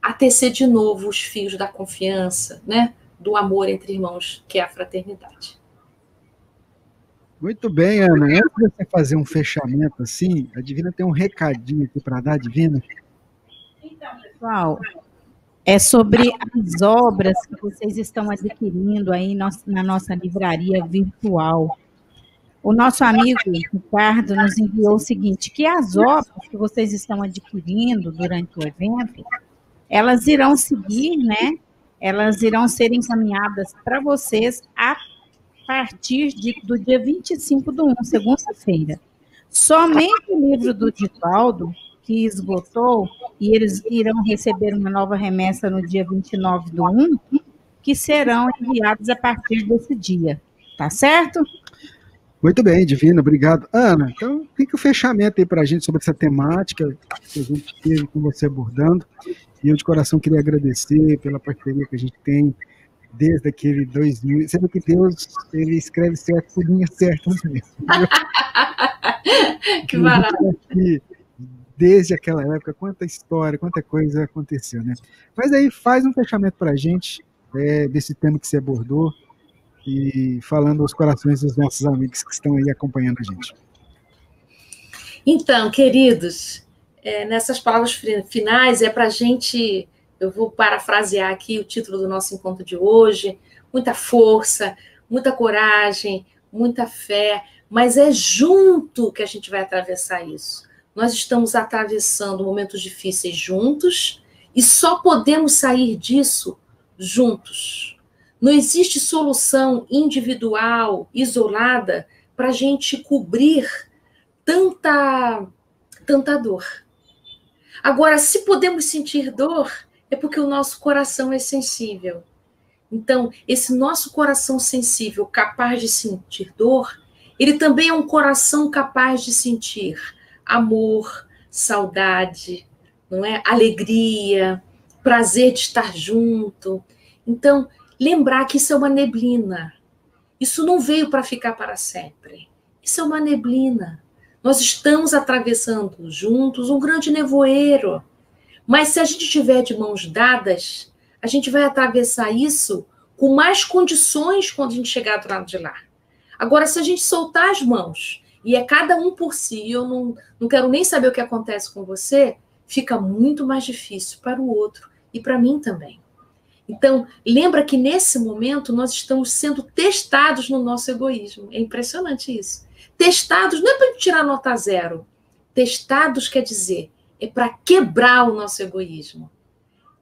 Speaker 3: a tecer de novo os fios da confiança, né? Do amor entre irmãos, que é a fraternidade.
Speaker 2: Muito bem, Ana. Antes de você fazer um fechamento assim, a Divina tem um recadinho aqui para dar, Divina.
Speaker 4: Então, pessoal, é sobre as obras que vocês estão adquirindo aí na nossa livraria virtual. O nosso amigo Ricardo nos enviou o seguinte, que as obras que vocês estão adquirindo durante o evento, elas irão seguir, né? Elas irão ser encaminhadas para vocês a partir do dia 25/1, segunda-feira. Somente o livro do Divaldo, que esgotou, e eles irão receber uma nova remessa no dia 29/1, que serão enviados a partir desse dia. Tá certo?
Speaker 2: Muito bem, Divina, obrigado. Ana, então fica o fechamento aí para a gente sobre essa temática que a gente teve com você abordando. E eu de coração queria agradecer pela parceria que a gente tem desde aquele 2000. Você vê que Deus, ele escreve certo por linhas certas mesmo.
Speaker 3: Que maravilha.
Speaker 2: Desde aquela época, quanta história, quanta coisa aconteceu, né? Mas aí faz um fechamento para a gente desse tema que você abordou e falando aos corações dos nossos amigos que estão aí acompanhando a gente.
Speaker 3: Então, queridos, nessas palavras finais é para a gente, eu vou parafrasear aqui o título do nosso encontro de hoje, muita força, muita coragem, muita fé, mas é junto que a gente vai atravessar isso. Nós estamos atravessando momentos difíceis juntos e só podemos sair disso juntos. Não existe solução individual, isolada, para a gente cobrir tanta dor. Agora, se podemos sentir dor, é porque o nosso coração é sensível. Então, esse nosso coração sensível, capaz de sentir dor, ele também é um coração capaz de sentir amor, saudade, não é? Alegria, prazer de estar junto. Então, lembrar que isso é uma neblina. Isso não veio para ficar para sempre. Isso é uma neblina. Nós estamos atravessando juntos um grande nevoeiro. Mas se a gente estiver de mãos dadas, a gente vai atravessar isso com mais condições quando a gente chegar do lado de lá. Agora, se a gente soltar as mãos, e é cada um por si, eu não quero nem saber o que acontece com você, fica muito mais difícil para o outro e para mim também. Então, lembra que nesse momento nós estamos sendo testados no nosso egoísmo. É impressionante isso. Testados não é para tirar nota 0. Testados quer dizer, é para quebrar o nosso egoísmo.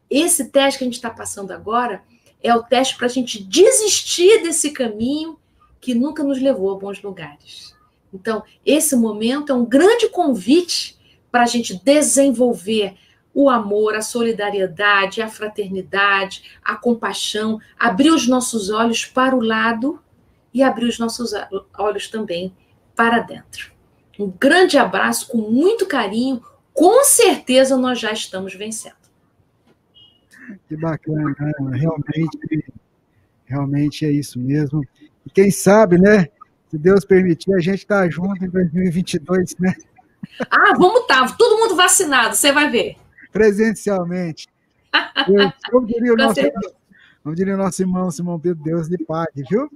Speaker 3: Esse teste que a gente está passando agora é o teste para a gente desistir desse caminho que nunca nos levou a bons lugares. Então, esse momento é um grande convite para a gente desenvolver o amor, a solidariedade, a fraternidade, a compaixão, abrir os nossos olhos para o lado e abrir os nossos olhos também para dentro. Um grande abraço, com muito carinho, com certeza nós já estamos vencendo.
Speaker 2: Que bacana, realmente é isso mesmo. E quem sabe, né, se Deus permitir, a gente está junto em 2022, né?
Speaker 3: Ah, vamos estar, todo mundo vacinado, você vai ver.
Speaker 2: Presencialmente. Como diria o nosso irmão Simão Pedro, Deus lhe pague, viu?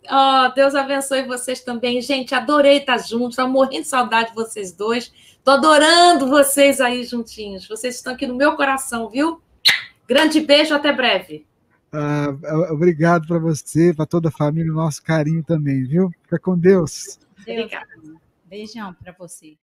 Speaker 3: Oh, Deus abençoe vocês também. Gente, adorei estar juntos, estou morrendo de saudade de vocês dois. Estou adorando vocês aí juntinhos. Vocês estão aqui no meu coração, viu? Grande beijo, até breve.
Speaker 2: Obrigado para você, para toda a família, o nosso carinho também, viu? Fica com Deus.
Speaker 3: Obrigada.
Speaker 4: Beijão para você.